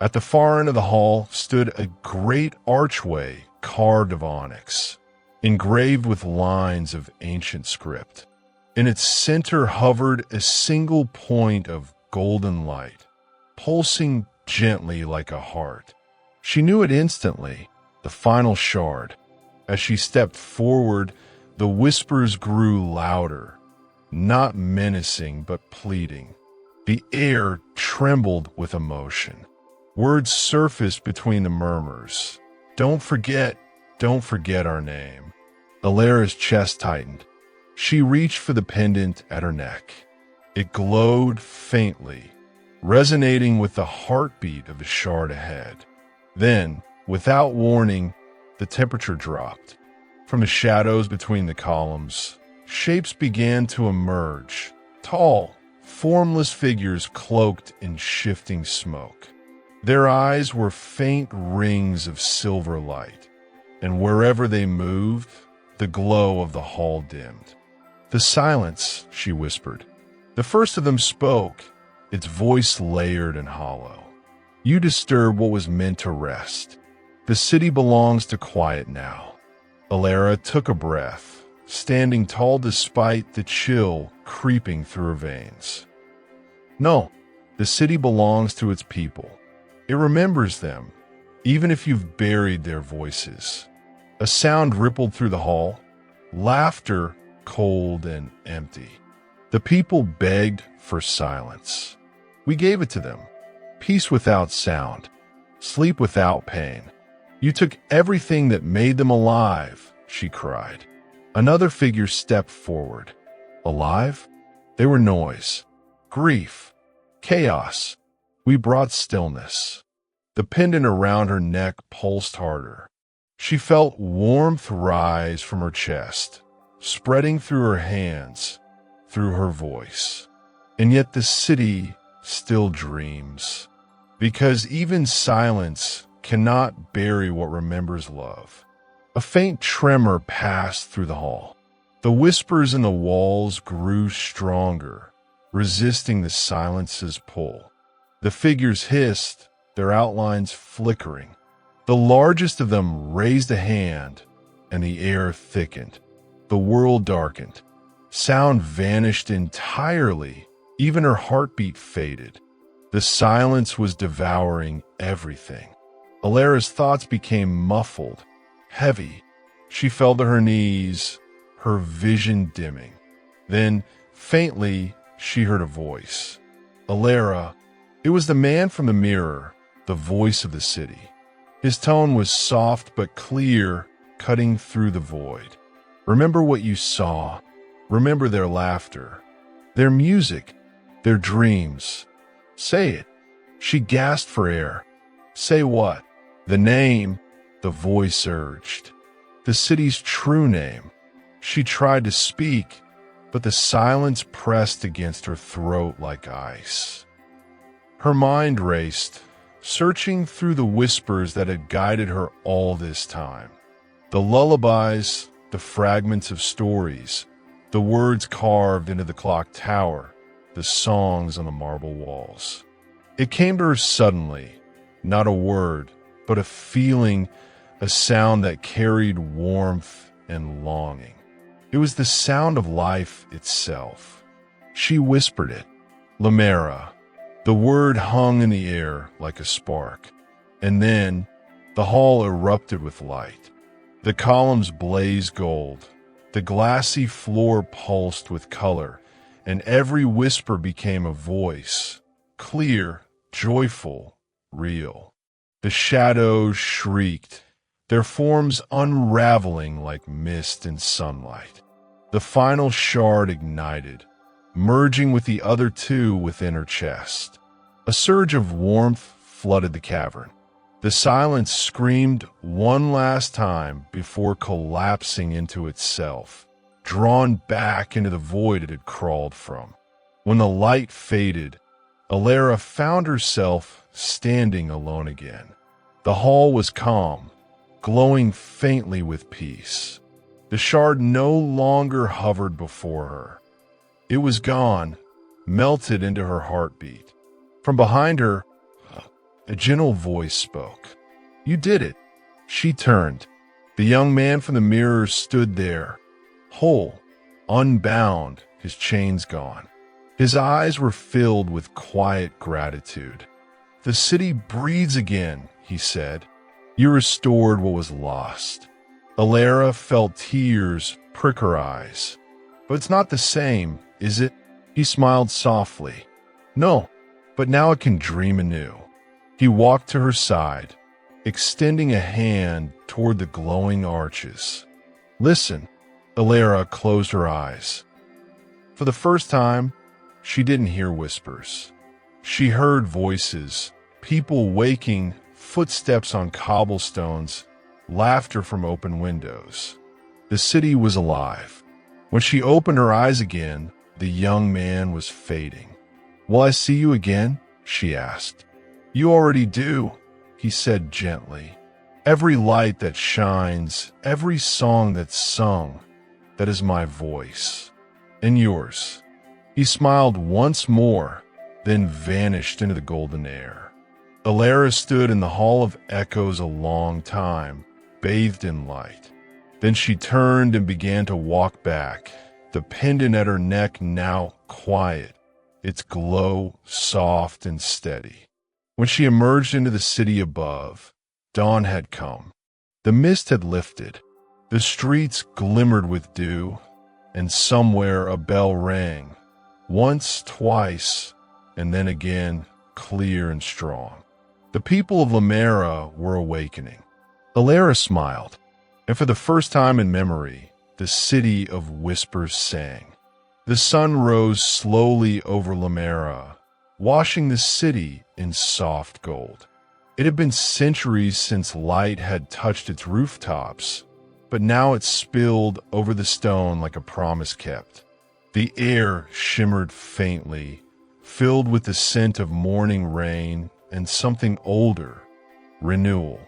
At the far end of the hall stood a great archway carved of onyx, engraved with lines of ancient script. In its center hovered a single point of golden light, pulsing gently like a heart. She knew it instantly, the final shard. As she stepped forward, the whispers grew louder, not menacing but pleading. The air trembled with emotion. Words surfaced between the murmurs. Don't forget our name." Alara's chest tightened. She reached for the pendant at her neck. It glowed faintly, resonating with the heartbeat of the shard ahead. Then, without warning, the temperature dropped. From the shadows between the columns, shapes began to emerge, tall, formless figures cloaked in shifting smoke. Their eyes were faint rings of silver light, and wherever they moved, the glow of the hall dimmed. "The silence," she whispered. The first of them spoke, its voice layered and hollow. "You disturb what was meant to rest. The city belongs to quiet now." Alara took a breath, standing tall despite the chill creeping through her veins. "No, the city belongs to its people. It remembers them, even if you've buried their voices." A sound rippled through the hall, laughter cold and empty. The people begged for silence. We gave it to them. Peace without sound, sleep without pain. "You took everything that made them alive," she cried. Another figure stepped forward. Alive? They were noise, grief, chaos. We brought stillness. The pendant around her neck pulsed harder. She felt warmth rise from her chest, spreading through her hands, through her voice. And yet the city still dreams, because even silence cannot bury what remembers love. A faint tremor passed through the hall. The whispers in the walls grew stronger, resisting the silence's pull. The figures hissed, their outlines flickering. The largest of them raised a hand, and the air thickened. The world darkened. Sound vanished entirely, Even her heartbeat faded. The silence was devouring everything. Alara's thoughts became muffled, heavy. She fell to her knees, her vision dimming. Then, faintly, she heard a voice. Alara. It was the man from the mirror, the voice of the city. His tone was soft but clear, cutting through the void. Remember what you saw. Remember their laughter, their music, their dreams. Say it. She gasped for air. Say what? The name, the voice urged. The city's true name. She tried to speak, but the silence pressed against her throat like ice. Her mind raced, searching through the whispers that had guided her all this time. The lullabies, the fragments of stories, the words carved into the clock tower, the songs on the marble walls. It came to her suddenly, not a word, but a feeling, a sound that carried warmth and longing. It was the sound of life itself. She whispered it. Lamera. The word hung in the air like a spark. And then the hall erupted with light. The columns blazed gold. The glassy floor pulsed with color, and every whisper became a voice, clear, joyful, real. The shadows shrieked, their forms unraveling like mist in sunlight. The final shard ignited, merging with the other two within her chest. A surge of warmth flooded the cavern. The silence screamed one last time before collapsing into itself, drawn back into the void it had crawled from. When the light faded, Alara found herself standing alone again. The hall was calm, glowing faintly with peace. The shard no longer hovered before her. It was gone, melted into her heartbeat. From behind her, a gentle voice spoke. You did it. She turned. The young man from the mirror stood there, whole, unbound, his chains gone. His eyes were filled with quiet gratitude. The city breathes again, he said. You restored what was lost. Alara felt tears prick her eyes. But it's not the same, is it? He smiled softly. No, but now I can dream anew. He walked to her side, extending a hand toward the glowing arches. Listen, Alara closed her eyes. For the first time, she didn't hear whispers. She heard voices, people waking, footsteps on cobblestones, laughter from open windows. The city was alive. When she opened her eyes again, the young man was fading. Will I see you again? She asked. You already do, he said gently. Every light that shines, every song that's sung, that is my voice. And yours. He smiled once more, then vanished into the golden air. Alara stood in the Hall of Echoes a long time, bathed in light. Then she turned and began to walk back, the pendant at her neck now quiet, its glow soft and steady. When she emerged into the city above, dawn had come. The mist had lifted. The streets glimmered with dew, and somewhere a bell rang, once, twice, and then again, clear and strong. The people of Lamera were awakening. Alara smiled, and for the first time in memory, the city of whispers sang. The sun rose slowly over Lamera, washing the city in soft gold. It had been centuries since light had touched its rooftops, but now it spilled over the stone like a promise kept. The air shimmered faintly, filled with the scent of morning rain and something older, renewal.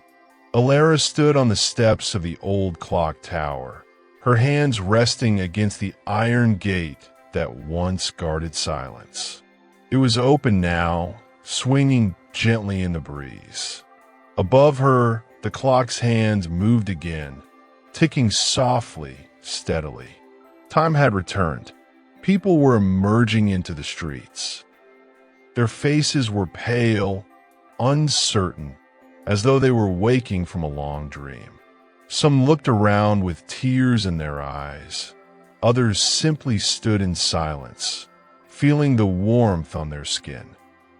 Alara stood on the steps of the old clock tower, her hands resting against the iron gate that once guarded silence. It was open now, swinging gently in the breeze. Above her, the clock's hands moved again, ticking softly, steadily. Time had returned. People were emerging into the streets. Their faces were pale, uncertain, as though they were waking from a long dream. Some looked around with tears in their eyes. Others simply stood in silence, feeling the warmth on their skin.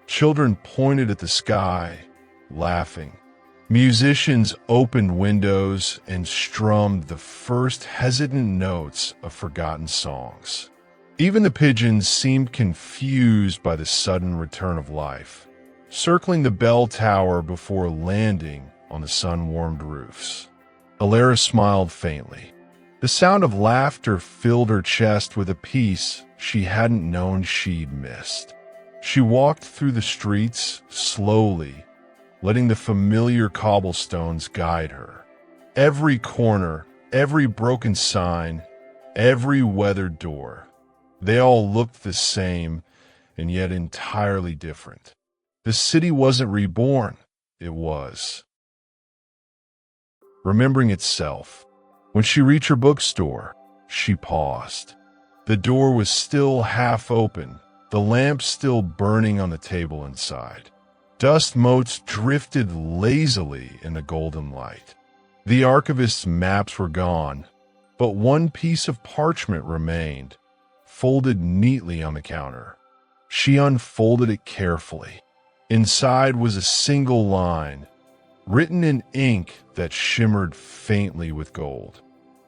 Children pointed at the sky, laughing. Musicians opened windows and strummed the first hesitant notes of forgotten songs. Even the pigeons seemed confused by the sudden return of life, circling the bell tower before landing on the sun-warmed roofs. Alara smiled faintly. The sound of laughter filled her chest with a peace she hadn't known she'd missed. She walked through the streets slowly, letting the familiar cobblestones guide her. Every corner, every broken sign, every weathered door, they all looked the same and yet entirely different. The city wasn't reborn, it was remembering itself. When she reached her bookstore, she paused. The door was still half open, the lamp still burning on the table inside. Dust motes drifted lazily in the golden light. The archivist's maps were gone, but one piece of parchment remained, folded neatly on the counter. She unfolded it carefully. Inside was a single line, written in ink that shimmered faintly with gold.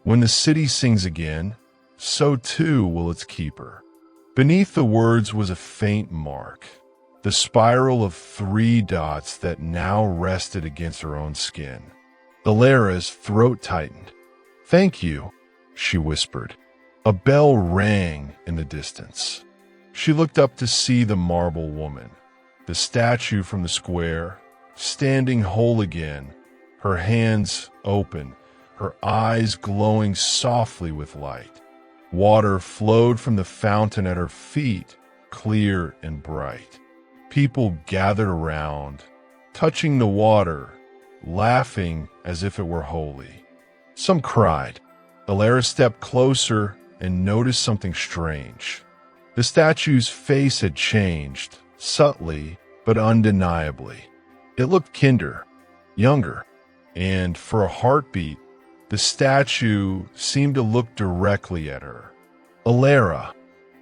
When the city sings again, so too will its keeper. Beneath the words was a faint mark, the spiral of 3 dots that now rested against her own skin. Alara's throat tightened. "Thank you," she whispered. A bell rang in the distance. She looked up to see the marble woman, the statue from the square, standing whole again, her hands open, her eyes glowing softly with light. Water flowed from the fountain at her feet, clear and bright. People gathered around, touching the water, laughing as if it were holy. Some cried. Alara stepped closer and noticed something strange. The statue's face had changed, subtly but undeniably. It looked kinder, younger, and for a heartbeat, the statue seemed to look directly at her. "Alara."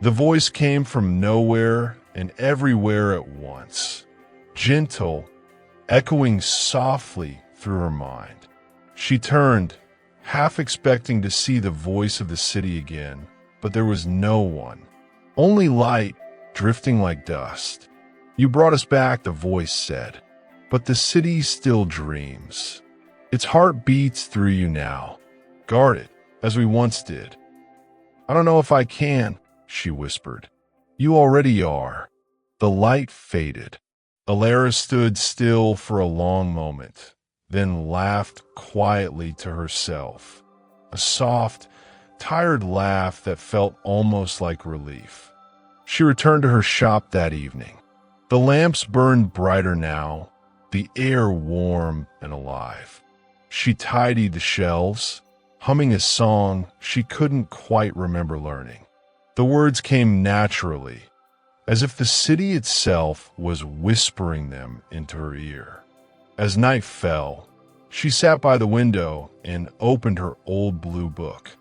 The voice came from nowhere and everywhere at once, gentle, echoing softly through her mind. She turned, half expecting to see the voice of the city again, but there was no one. Only light, drifting like dust. "You brought us back," the voice said, "but the city still dreams. Its heart beats through you now. Guard it, as we once did." "I don't know if I can," she whispered. "You already are." The light faded. Alara stood still for a long moment, then laughed quietly to herself. A soft, tired laugh that felt almost like relief. She returned to her shop that evening. The lamps burned brighter now, the air warm and alive. She tidied the shelves, humming a song she couldn't quite remember learning. The words came naturally, as if the city itself was whispering them into her ear. As night fell, she sat by the window and opened her old blue book.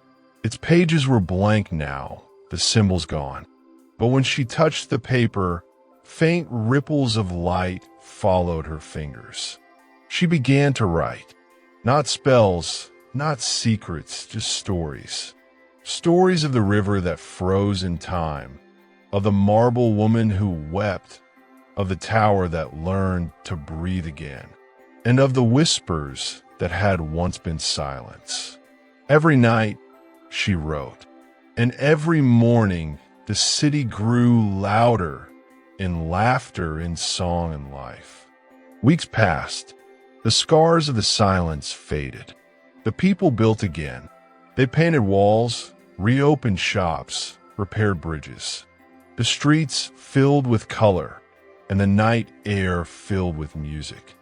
Its pages were blank now, the symbols gone. But when she touched the paper, faint ripples of light followed her fingers. She began to write. Not spells, not secrets, just stories. Stories of the river that froze in time, of the marble woman who wept, of the tower that learned to breathe again, and of the whispers that had once been silence. Every night, she wrote, and every morning the city grew louder in laughter, in song and life. Weeks passed. The scars of the silence faded. The people built again. They painted walls, reopened shops, repaired bridges. The streets filled with color, and the night air filled with music.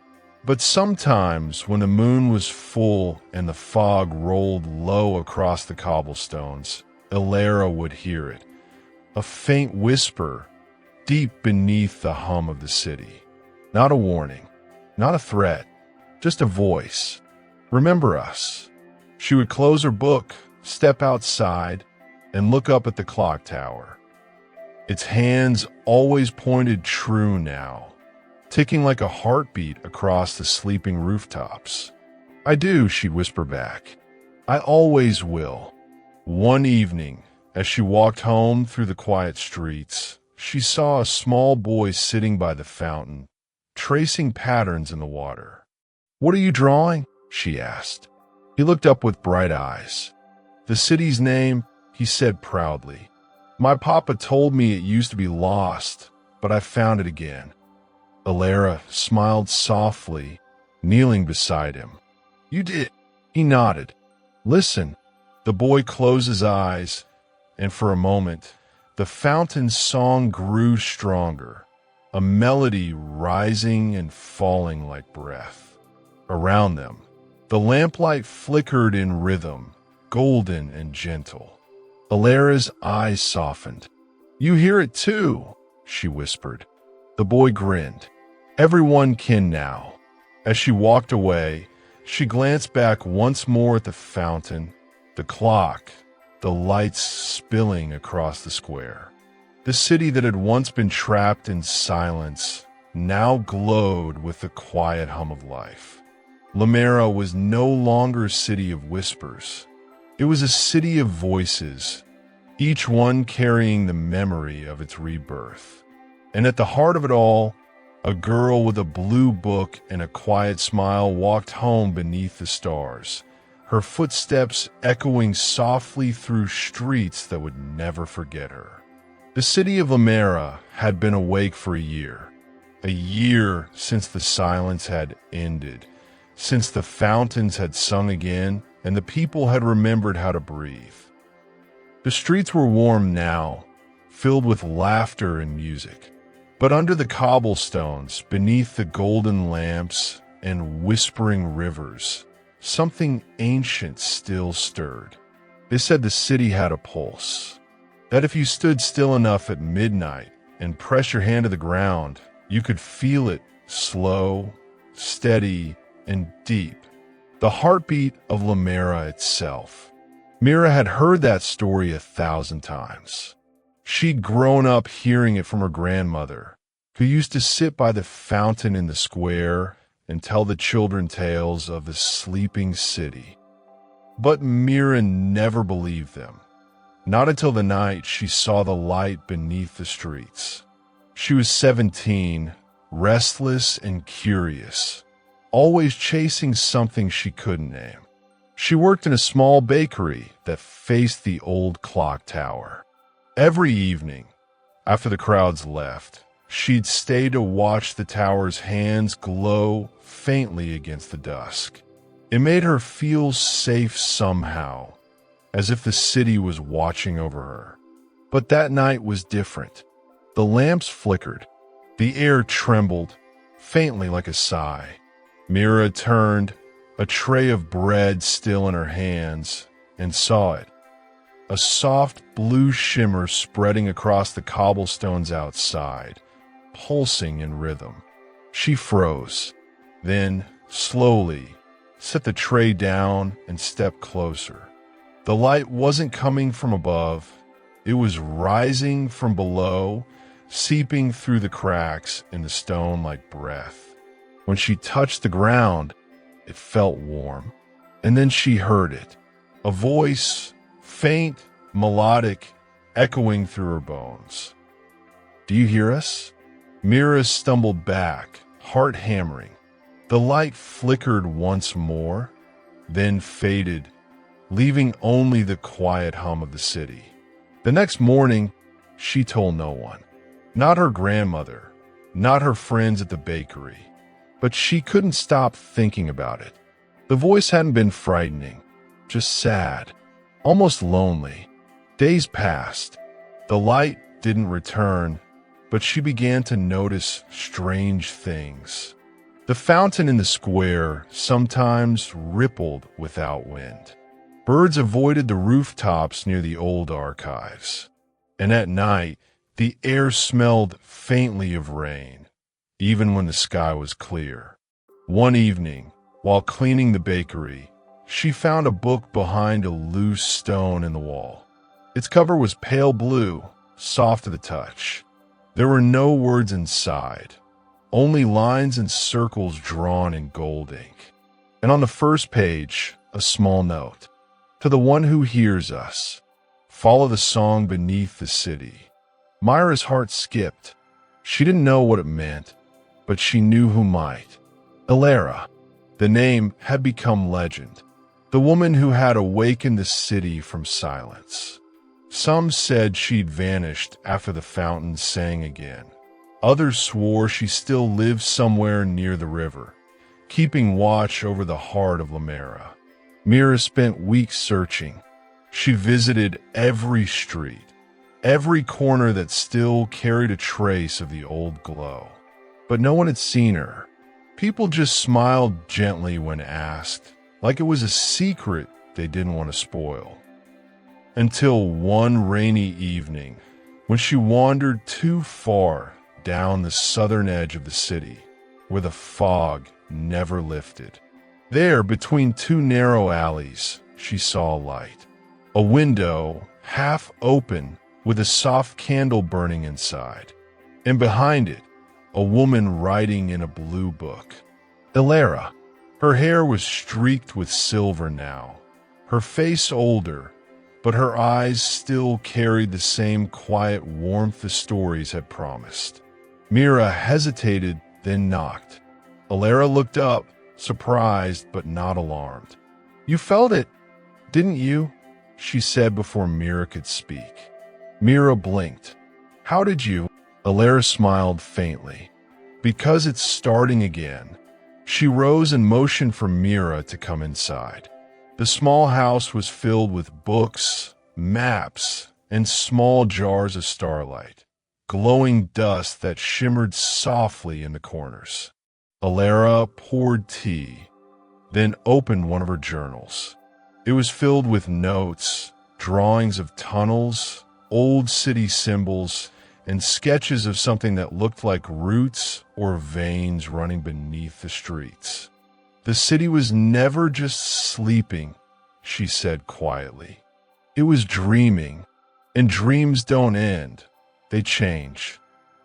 But sometimes, when the moon was full and the fog rolled low across the cobblestones, Alara would hear it, a faint whisper deep beneath the hum of the city. Not a warning, not a threat, just a voice. Remember us. She would close her book, step outside, and look up at the clock tower. Its hands always pointed true now, ticking like a heartbeat across the sleeping rooftops. I do, she'd whisper back. I always will. One evening, as she walked home through the quiet streets, she saw a small boy sitting by the fountain, tracing patterns in the water. "What are you drawing?" she asked. He looked up with bright eyes. "The city's name," he said proudly. "My papa told me it used to be lost, but I found it again." Alara smiled softly, kneeling beside him. "You did?" He nodded. "Listen." The boy closed his eyes, and for a moment, the fountain's song grew stronger, a melody rising and falling like breath. Around them, the lamplight flickered in rhythm, golden and gentle. Alara's eyes softened. "You hear it too," she whispered. The boy grinned. "Everyone can now." As she walked away, she glanced back once more at the fountain, the clock, the lights spilling across the square. The city that had once been trapped in silence now glowed with the quiet hum of life. Lamera was no longer a city of whispers. It was a city of voices, each one carrying the memory of its rebirth. And at the heart of it all, a girl with a blue book and a quiet smile walked home beneath the stars, her footsteps echoing softly through streets that would never forget her. The city of Lamera had been awake for a year since the silence had ended, since the fountains had sung again and the people had remembered how to breathe. The streets were warm now, filled with laughter and music. But under the cobblestones, beneath the golden lamps and whispering rivers, something ancient still stirred. They said the city had a pulse, that if you stood still enough at midnight and pressed your hand to the ground, you could feel it slow, steady, and deep. The heartbeat of Lamera itself. Mira had heard that story 1,000 times. She'd grown up hearing it from her grandmother, who used to sit by the fountain in the square and tell the children tales of the sleeping city. But Mira never believed them, not until the night she saw the light beneath the streets. She was 17, restless and curious, always chasing something she couldn't name. She worked in a small bakery that faced the old clock tower. Every evening, after the crowds left, she'd stay to watch the tower's hands glow faintly against the dusk. It made her feel safe somehow, as if the city was watching over her. But that night was different. The lamps flickered. The air trembled, faintly like a sigh. Mira turned, a tray of bread still in her hands, and saw it. A soft blue shimmer spreading across the cobblestones outside, pulsing in rhythm. She froze, then, slowly, set the tray down and stepped closer. The light wasn't coming from above. It was rising from below, seeping through the cracks in the stone like breath. When she touched the ground, it felt warm. And then she heard it, a voice, faint, melodic, echoing through her bones. "Do you hear us?" Mira stumbled back, heart hammering. The light flickered once more, then faded, leaving only the quiet hum of the city. The next morning, she told no one. Not her grandmother, not her friends at the bakery. But she couldn't stop thinking about it. The voice hadn't been frightening, just sad, almost lonely. Days passed. The light didn't return, but she began to notice strange things. The fountain in the square sometimes rippled without wind. Birds avoided the rooftops near the old archives. and at night the air smelled faintly of rain, even when the sky was clear. One evening, while cleaning the bakery, she found a book behind a loose stone in the wall. Its cover was pale blue, soft to the touch. There were no words inside, only lines and circles drawn in gold ink. And on the first page, a small note. To the one who hears us, follow the song beneath the city. Myra's heart skipped. She didn't know what it meant, but she knew who might. Elara. The name had become legend. The woman who had awakened the city from silence. Some said she'd vanished after the fountain sang again. Others swore she still lived somewhere near the river, keeping watch over the heart of Lamera. Mira spent weeks searching. She visited every street, every corner that still carried a trace of the old glow. But no one had seen her. People just smiled gently when asked, like it was a secret they didn't want to spoil. Until one rainy evening, when she wandered too far down the southern edge of the city, where the fog never lifted. There, between two narrow alleys, she saw a light. A window, half open, with a soft candle burning inside. And behind it, a woman writing in a blue book. Elara. Her hair was streaked with silver now. Her face older, but her eyes still carried the same quiet warmth the stories had promised. Mira hesitated, then knocked. Elara looked up, surprised but not alarmed. "You felt it, didn't you?" she said before Mira could speak. Mira blinked. "How did you?" Elara smiled faintly. "Because it's starting again." She rose and motioned for Mira to come inside. The small house was filled with books, maps, and small jars of starlight, glowing dust that shimmered softly in the corners. Elara poured tea, then opened one of her journals. It was filled with notes, drawings of tunnels, old city symbols, and sketches of something that looked like roots or veins running beneath the streets. The city was never just sleeping, she said quietly. It was dreaming, and dreams don't end. They change.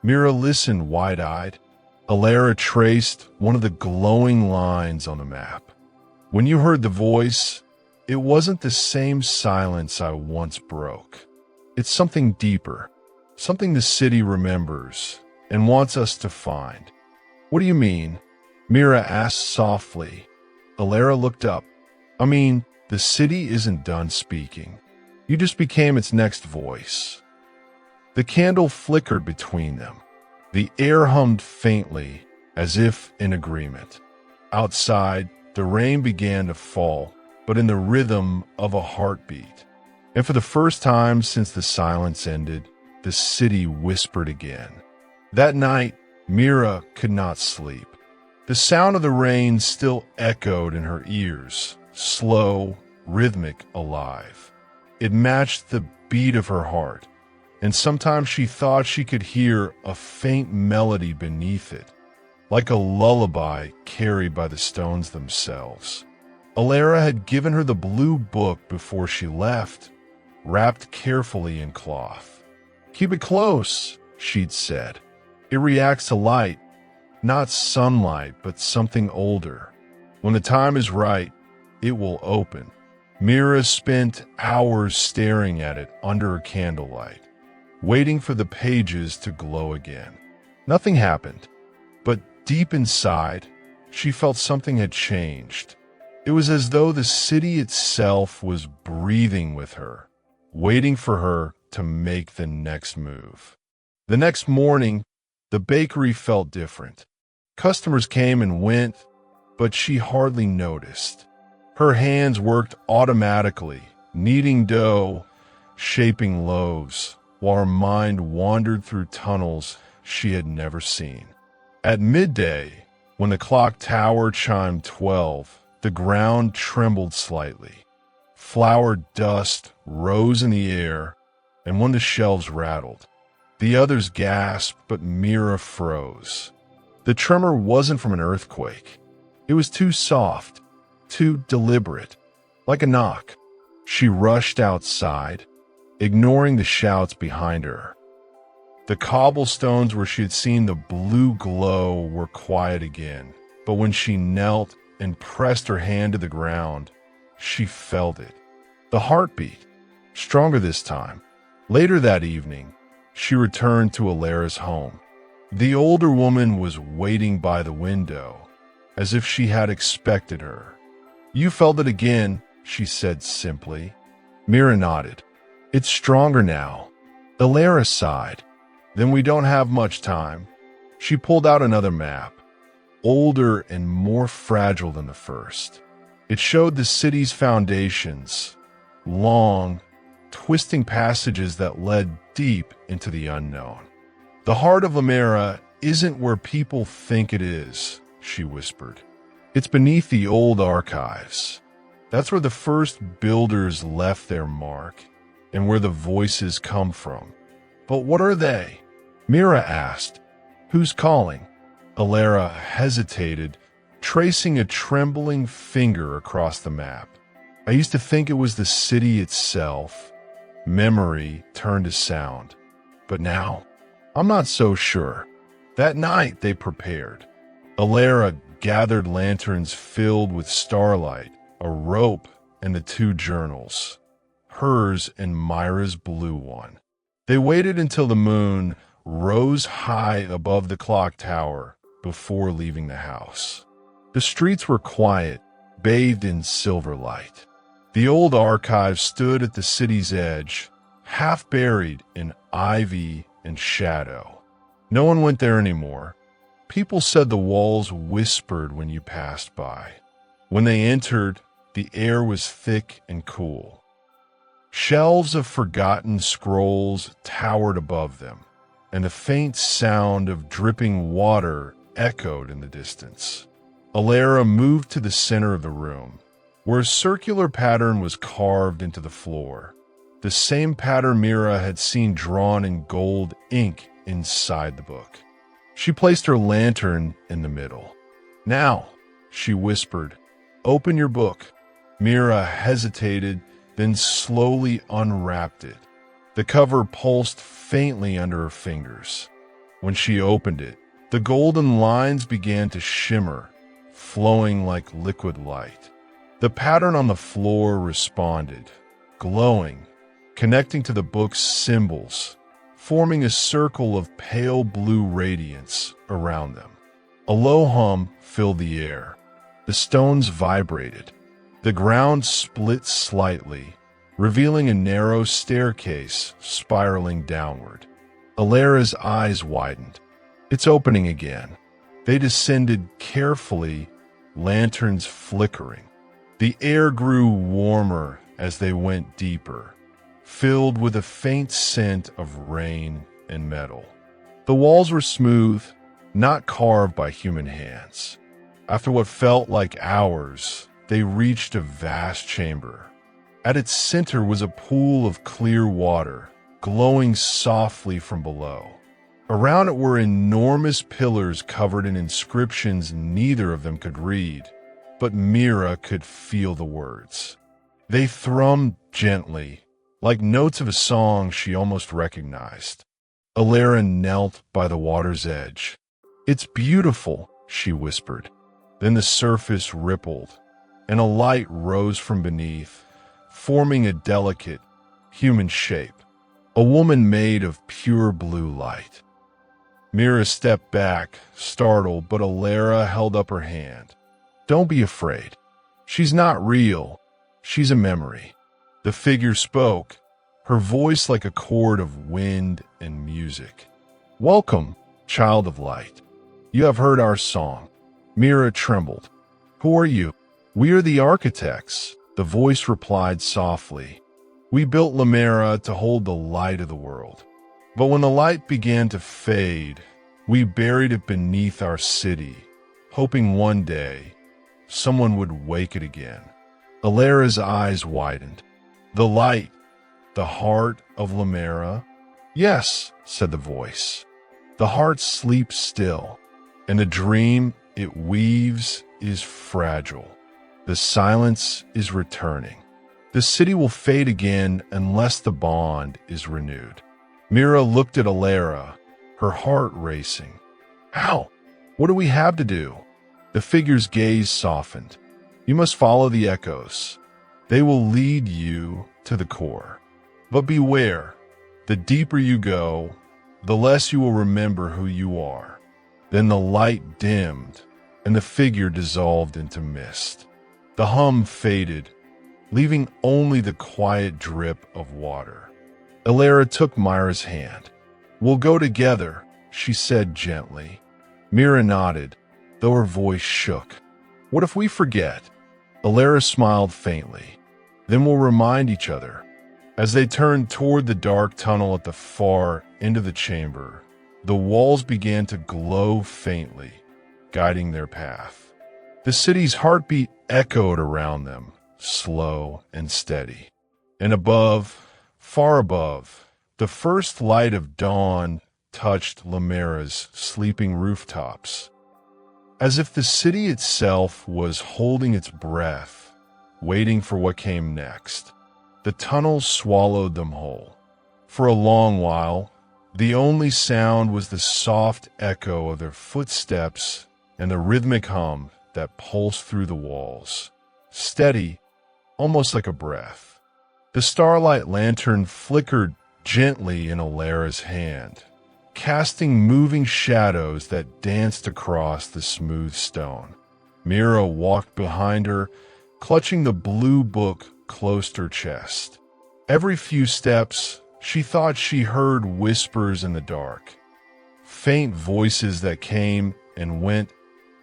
Mira listened wide-eyed. Elara traced one of the glowing lines on the map. When you heard the voice, it wasn't the same silence I once broke. It's something deeper, something the city remembers and wants us to find. "What do you mean?" Mira asked softly. Elara looked up. "I mean, the city isn't done speaking. You just became its next voice." The candle flickered between them. The air hummed faintly, as if in agreement. Outside, the rain began to fall, but in the rhythm of a heartbeat. And for the first time since the silence ended, the city whispered again. That night, Mira could not sleep. The sound of the rain still echoed in her ears, slow, rhythmic, alive. It matched the beat of her heart, and sometimes she thought she could hear a faint melody beneath it, like a lullaby carried by the stones themselves. Elara had given her the blue book before she left, wrapped carefully in cloth. "Keep it close," she'd said. "It reacts to light, not sunlight, but something older. When the time is right, it will open." Mira spent hours staring at it under her candlelight, waiting for the pages to glow again. Nothing happened, but deep inside, she felt something had changed. It was as though the city itself was breathing with her, waiting for her to make the next move. The next morning, the bakery felt different. Customers came and went, but she hardly noticed. Her hands worked automatically, kneading dough, shaping loaves, while her mind wandered through tunnels she had never seen. At midday, when the clock tower chimed 12, the ground trembled slightly. Flour dust rose in the air, and when the shelves rattled, the others gasped, but Mira froze. The tremor wasn't from an earthquake. It was too soft, too deliberate, like a knock. She rushed outside, ignoring the shouts behind her. The cobblestones where she had seen the blue glow were quiet again, but when she knelt and pressed her hand to the ground, she felt it. The heartbeat, stronger this time. Later that evening, she returned to Alara's home. The older woman was waiting by the window, as if she had expected her. "You felt it again," she said simply. Mira nodded. "It's stronger now." Alara sighed. "Then we don't have much time." She pulled out another map, older and more fragile than the first. It showed the city's foundations, long, twisting passages that led deep into the unknown. "The heart of Lamera isn't where people think it is," she whispered. "It's beneath the old archives. That's where the first builders left their mark, and where the voices come from." "But what are they?" Mira asked. "Who's calling?" Alara hesitated, tracing a trembling finger across the map. "I used to think it was the city itself." Memory turned to sound. "But now, I'm not so sure." That night they prepared. Alara gathered lanterns filled with starlight, a rope, and the two journals, hers and Myra's blue one. They waited until the moon rose high above the clock tower before leaving the house. The streets were quiet, bathed in silver light. The old archive stood at the city's edge, half buried in ivy and shadow. No one went there anymore. People said the walls whispered when you passed by. When they entered, the air was thick and cool. Shelves of forgotten scrolls towered above them, and the faint sound of dripping water echoed in the distance. Alara moved to the center of the room, where a circular pattern was carved into the floor, the same pattern Mira had seen drawn in gold ink inside the book. She placed her lantern in the middle. "Now," she whispered, "open your book." Mira hesitated, then slowly unwrapped it. The cover pulsed faintly under her fingers. When she opened it, the golden lines began to shimmer, flowing like liquid light. The pattern on the floor responded, glowing, connecting to the book's symbols, forming a circle of pale blue radiance around them. A low hum filled the air. The stones vibrated. The ground split slightly, revealing a narrow staircase spiraling downward. Alara's eyes widened. "It's opening again." They descended carefully, lanterns flickering. The air grew warmer as they went deeper, filled with a faint scent of rain and metal. The walls were smooth, not carved by human hands. After what felt like hours, they reached a vast chamber. At its center was a pool of clear water, glowing softly from below. Around it were enormous pillars covered in inscriptions neither of them could read, but Mira could feel the words. They thrummed gently, like notes of a song she almost recognized. Alara knelt by the water's edge. "It's beautiful," she whispered. Then the surface rippled, and a light rose from beneath, forming a delicate, human shape, a woman made of pure blue light. Mira stepped back, startled, but Alara held up her hand. "Don't be afraid. She's not real. She's a memory." The figure spoke, her voice like a chord of wind and music. "Welcome, child of light. You have heard our song." Mira trembled. "Who are you?" "We are the architects," the voice replied softly. "We built Lamera to hold the light of the world. But when the light began to fade, we buried it beneath our city, hoping one day someone would wake it again." Alara's eyes widened. "The light, The heart of Lamera? Yes, said the voice. The heart sleeps still, and the dream it weaves is fragile. The silence is returning. The city will fade again unless the bond is renewed. Mira looked at Alara, her heart racing. How? What do we have to do? The figure's gaze softened. You must follow the echoes. They will lead you to the core. But beware, the deeper you go, the less you will remember who you are. Then the light dimmed, and the figure dissolved into mist. The hum faded, leaving only the quiet drip of water. Alara took Myra's hand. We'll go together, she said gently. Mira nodded, though her voice shook. What if we forget? Alara smiled faintly. Then we'll remind each other. As they turned toward the dark tunnel at the far end of the chamber, the walls began to glow faintly, guiding their path. The city's heartbeat echoed around them, slow and steady. And above, far above, the first light of dawn touched Lamera's sleeping rooftops. As if the city itself was holding its breath, waiting for what came next. The tunnel swallowed them whole. For a long while, the only sound was the soft echo of their footsteps and the rhythmic hum that pulsed through the walls, steady, almost like a breath. The starlight lantern flickered gently in Alara's hand, casting moving shadows that danced across the smooth stone. Mira walked behind her, clutching the blue book close to her chest. Every few steps, she thought she heard whispers in the dark, faint voices that came and went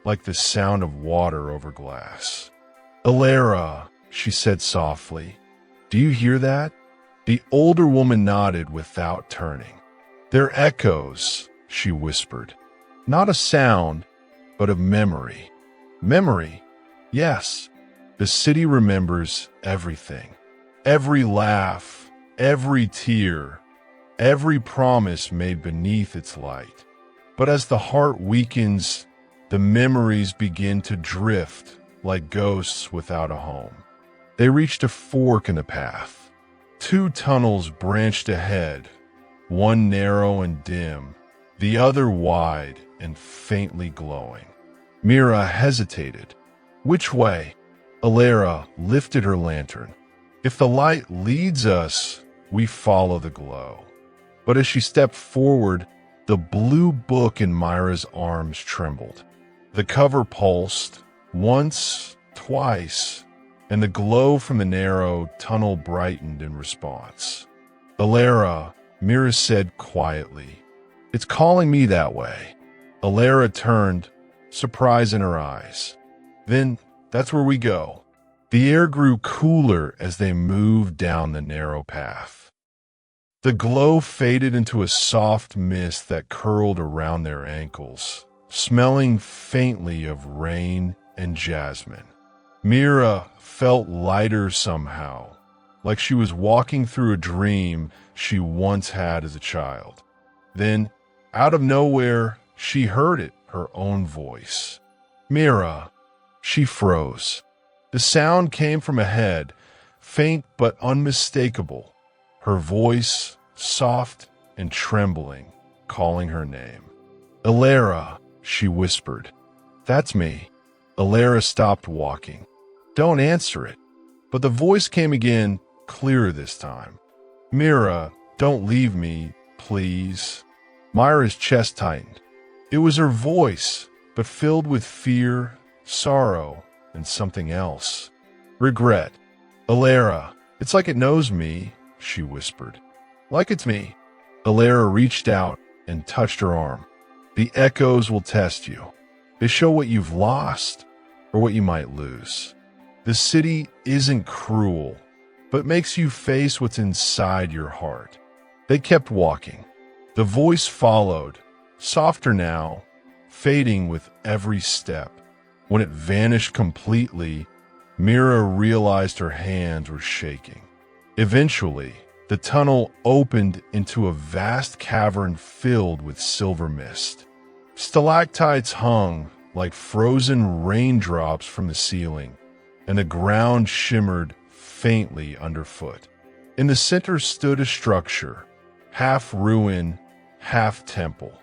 like the sound of water over glass. Alara, she said softly, do you hear that? The older woman nodded without turning. They're echoes, she whispered. Not a sound, but of memory. Memory? Yes. The city remembers everything. Every laugh, every tear, every promise made beneath its light. But as the heart weakens, the memories begin to drift like ghosts without a home. They reached a fork in the path. Two tunnels branched ahead, one narrow and dim, the other wide and faintly glowing. Mira hesitated. Which way? Alara lifted her lantern. If the light leads us, we follow the glow. But as she stepped forward, the blue book in Myra's arms trembled. The cover pulsed, once, twice, and the glow from the narrow tunnel brightened in response. Alara, Mira said quietly, it's calling me that way. Alara turned, surprise in her eyes. Then, that's where we go. The air grew cooler as they moved down the narrow path. The glow faded into a soft mist that curled around their ankles, smelling faintly of rain and jasmine. Mira felt lighter somehow, like she was walking through a dream she once had as a child. Then, out of nowhere, she heard it, her own voice. Mira. She froze. The sound came from ahead, faint but unmistakable. Her voice, soft and trembling, calling her name. Alara, she whispered. That's me. Alara stopped walking. Don't answer it. But the voice came again, clearer this time. Mira, don't leave me, please. Myra's chest tightened. It was her voice, but filled with fear, sorrow, and something else. Regret. Alara, it's like it knows me, she whispered. Like it's me. Alara reached out and touched her arm. The echoes will test you. They show what you've lost or what you might lose. The city isn't cruel, but makes you face what's inside your heart. They kept walking. The voice followed, softer now, fading with every step. When it vanished completely, Mira realized her hands were shaking. Eventually, The tunnel opened into a vast cavern filled with silver mist. Stalactites hung like frozen raindrops from the ceiling, and the ground shimmered faintly underfoot. In the center stood a structure, half ruin, half temple,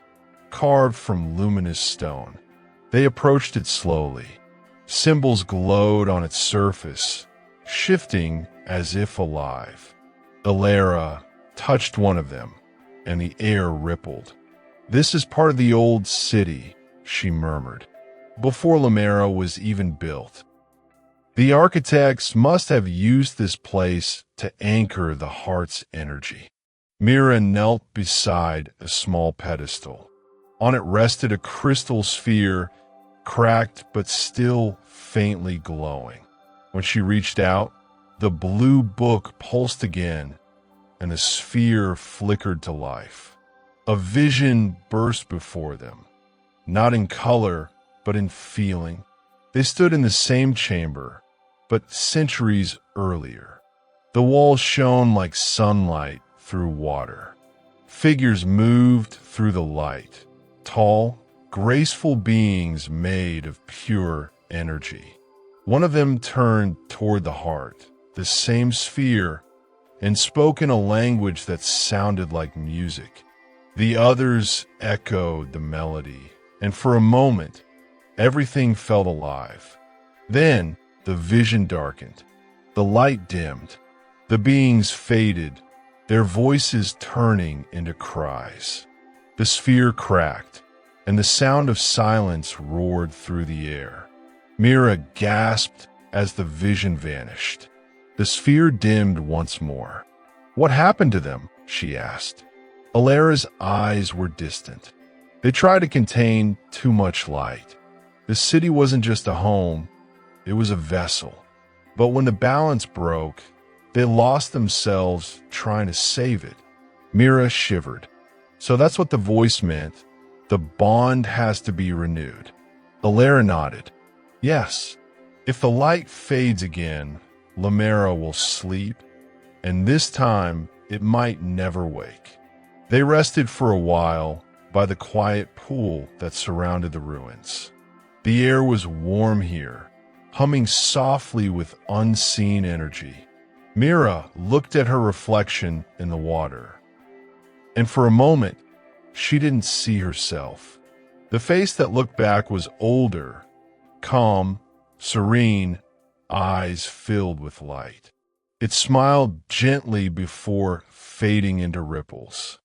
carved from luminous stone. They approached it slowly. Symbols glowed on its surface, shifting as if alive. Alara touched one of them, and the air rippled. "This is part of the old city," she murmured, "before Lamera was even built. The architects must have used this place to anchor the heart's energy." Mira knelt beside a small pedestal. On it rested a crystal sphere, cracked but still faintly glowing. When she reached out, the blue book pulsed again, and the sphere flickered to life. A vision burst before them, not in color, but in feeling. They stood in the same chamber, but centuries earlier. The walls shone like sunlight through water. Figures moved through the light, tall, graceful beings made of pure energy. One of them turned toward the heart, the same sphere, and spoke in a language that sounded like music. The others echoed the melody, and for a moment, everything felt alive. Then the vision darkened, the light dimmed, the beings faded, their voices turning into cries. The sphere cracked, and the sound of silence roared through the air. Mira gasped as the vision vanished. The sphere dimmed once more. "What happened to them?" she asked. Alara's eyes were distant. They tried to contain too much light. The city wasn't just a home, it was a vessel. But when the balance broke, they lost themselves trying to save it. Mira shivered. "So that's what the voice meant. The bond has to be renewed." Alara nodded. "Yes. If the light fades again, Lamera will sleep, and this time it might never wake." They rested for a while by the quiet pool that surrounded the ruins. The air was warm here, humming softly with unseen energy. Mira looked at her reflection in the water, and for a moment, she didn't see herself. The face that looked back was older, calm, serene, eyes filled with light. It smiled gently before fading into ripples.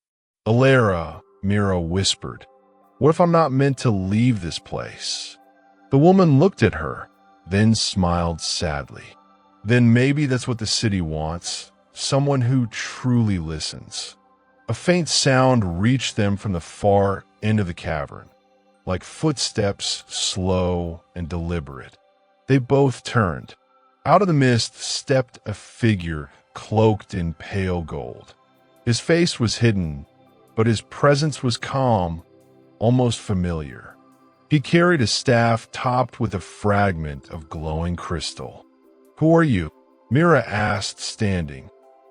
"Alara," Mira whispered, "what if I'm not meant to leave this place?" The woman looked at her, then smiled sadly. "Then maybe that's what the city wants, someone who truly listens." A faint sound reached them from the far end of the cavern, like footsteps, slow and deliberate. They both turned. Out of the mist stepped a figure cloaked in pale gold. His face was hidden, but his presence was calm, almost familiar. He carried a staff topped with a fragment of glowing crystal. "Who are you?" Mira asked, standing.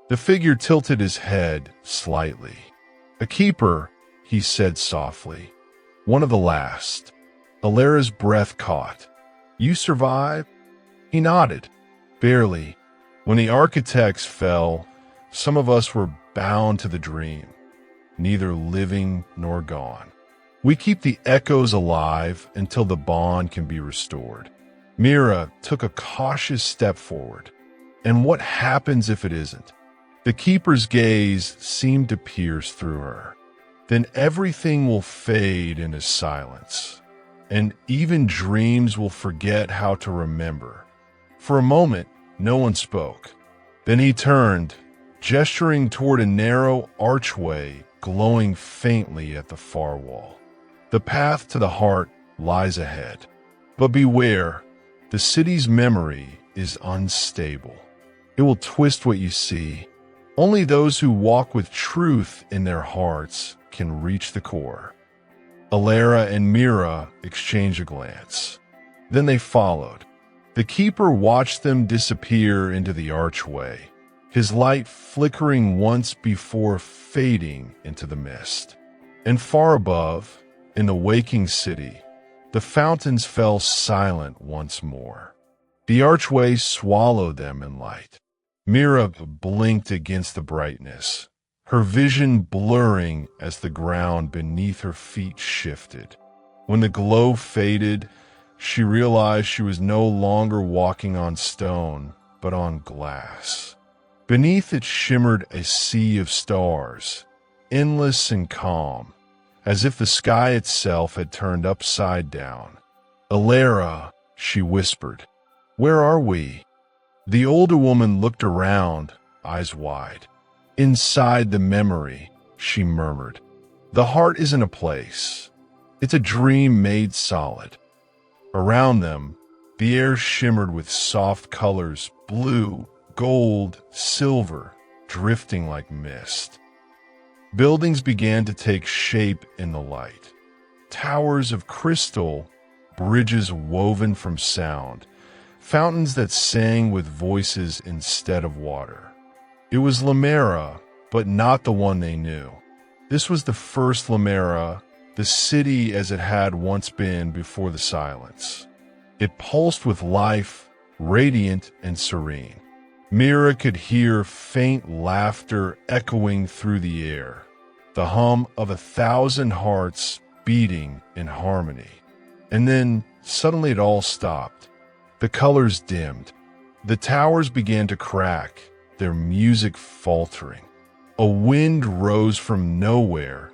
The figure tilted his head slightly. "A keeper," he said softly. "One of the last." Alara's breath caught. "You survived?" He nodded. "Barely. When the architects fell, some of us were bound to the dream, neither living nor gone. We keep the echoes alive until the bond can be restored." Mira took a cautious step forward. "And what happens if it isn't?" The keeper's gaze seemed to pierce through her. "Then everything will fade into silence, and even dreams will forget how to remember." For a moment, no one spoke. Then he turned, gesturing toward a narrow archway glowing faintly at the far wall. "The path to the heart lies ahead. But beware, the city's memory is unstable. It will twist what you see. Only those who walk with truth in their hearts can reach the core." Alara and Mira exchanged a glance. Then they followed. The keeper watched them disappear into the archway, his light flickering once before fading into the mist. And far above, in the waking city, the fountains fell silent once more. The archway swallowed them in light. Mira blinked against the brightness, her vision blurring as the ground beneath her feet shifted. When the glow faded, she realized she was no longer walking on stone, but on glass. Beneath it shimmered a sea of stars, endless and calm, as if the sky itself had turned upside down. "Alara," she whispered, "where are we?" The older woman looked around, eyes wide. "Inside the memory," she murmured. "The heart isn't a place. It's a dream made solid." Around them, the air shimmered with soft colors, blue, gold, silver, drifting like mist. Buildings began to take shape in the light. Towers of crystal, bridges woven from sound, fountains that sang with voices instead of water. It was Lamera, but not the one they knew. This was the first Lamera, the city as it had once been before the silence. It pulsed with life, radiant and serene. Mira could hear faint laughter echoing through the air, the hum of 1,000 hearts beating in harmony. And then, suddenly it all stopped. The colors dimmed. The towers began to crack, their music faltering. A wind rose from nowhere,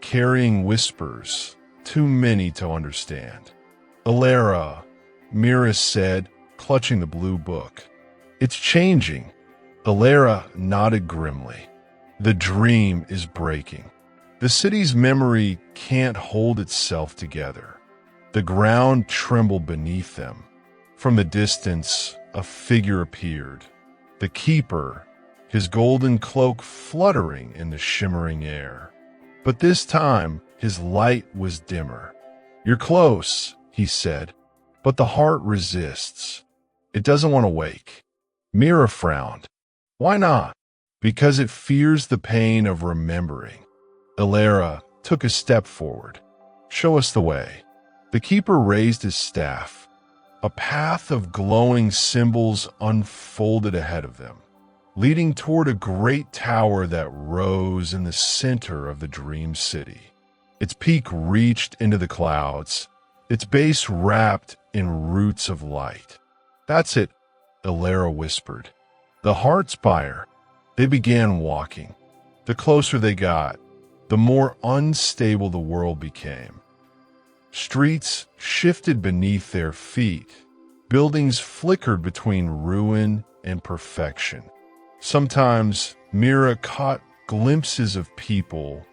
carrying whispers, too many to understand. "Alara," Mira said, clutching the blue book. "It's changing." Alara nodded grimly. "The dream is breaking. The city's memory can't hold itself together." The ground trembled beneath them. From the distance, a figure appeared. The keeper, his golden cloak fluttering in the shimmering air. But this time, his light was dimmer. "You're close," he said, "but the heart resists. It doesn't want to wake." Mira frowned. "Why not?" "Because it fears the pain of remembering." Alara took a step forward. "Show us the way." The keeper raised his staff. A path of glowing symbols unfolded ahead of them, leading toward a great tower that rose in the center of the dream city. Its peak reached into the clouds, its base wrapped in roots of light. "That's it," Alara whispered. "The heart spire." They began walking. The closer they got, the more unstable the world became. Streets shifted beneath their feet. Buildings flickered between ruin and perfection. Sometimes Mira caught glimpses of people,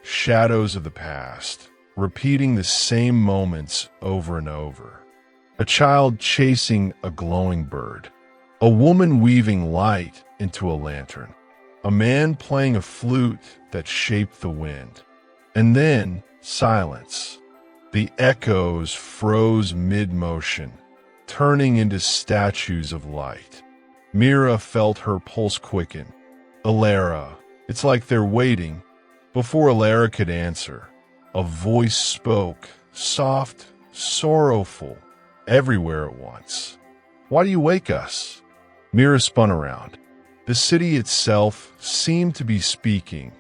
shadows of the past, repeating the same moments over and over. A child chasing a glowing bird. A woman weaving light into a lantern. A man playing a flute that shaped the wind. And then silence. The echoes froze mid-motion, turning into statues of light. Mira felt her pulse quicken. "Alara," it's like they're waiting. Before Alara could answer, a voice spoke, soft, sorrowful, everywhere at once. "Why do you wake us?" Mira spun around. The city itself seemed to be speaking,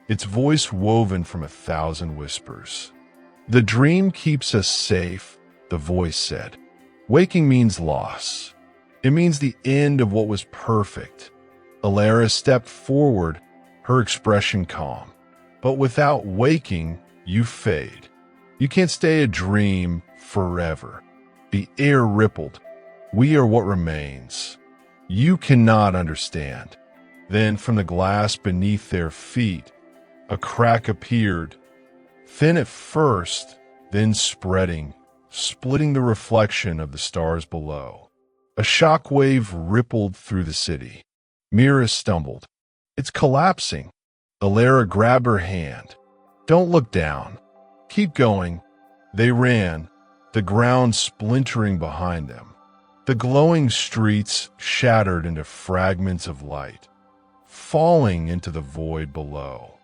its voice woven from 1,000 whispers. "The dream keeps us safe," the voice said. "Waking means loss. It means the end of what was perfect." Alara stepped forward, her expression calm. "But without waking, you fade. You can't stay a dream forever." The air rippled. "We are what remains. You cannot understand." Then from the glass beneath their feet, a crack appeared. Thin at first, then spreading, splitting the reflection of the stars below. A shockwave rippled through the city. Mira stumbled. "It's collapsing." Alara grabbed her hand. "Don't look down. Keep going." They ran, the ground splintering behind them. The glowing streets shattered into fragments of light. falling into the void below.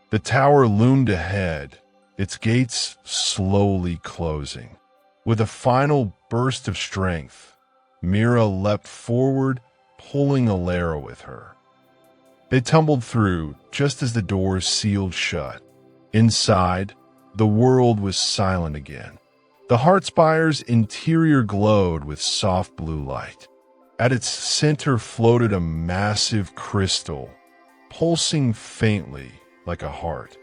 The tower loomed ahead, its gates slowly closing. With a final burst of strength, Mira leapt forward, pulling Alara with her. They tumbled through just as the doors sealed shut. Inside, the world was silent again. The Heartspire's interior glowed with soft blue light. At its center floated a massive crystal, pulsing faintly like a heart.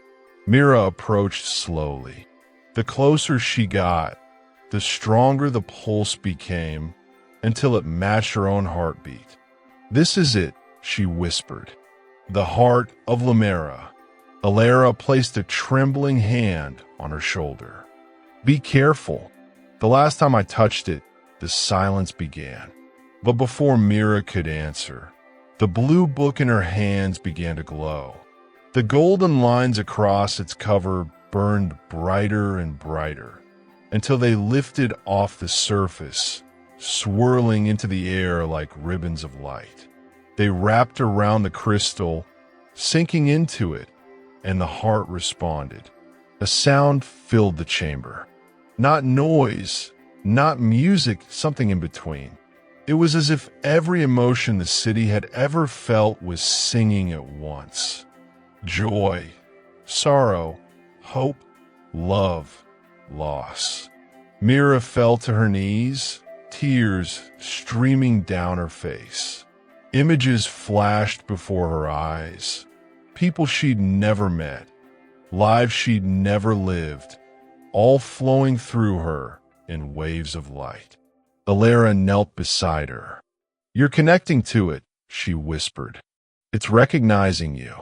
Mira approached slowly. The closer she got, the stronger the pulse became, until it matched her own heartbeat. "This is it," she whispered. "The heart of Lamera." Alara placed a trembling hand on her shoulder. "Be careful." The last time I touched it, the silence began. But before Mira could answer, the blue book in her hands began to glow. The golden lines across its cover burned brighter and brighter, until they lifted off the surface, swirling into the air like ribbons of light. They wrapped around the crystal, sinking into it, and the heart responded. A sound filled the chamber. Not noise, not music, something in between. It was as if every emotion the city had ever felt was singing at once. Joy, sorrow, hope, love, loss. Mira fell to her knees, tears streaming down her face. Images flashed before her eyes. People she'd never met, lives she'd never lived, all flowing through her in waves of light. Alara knelt beside her. "You're connecting to it," she whispered. "It's recognizing you."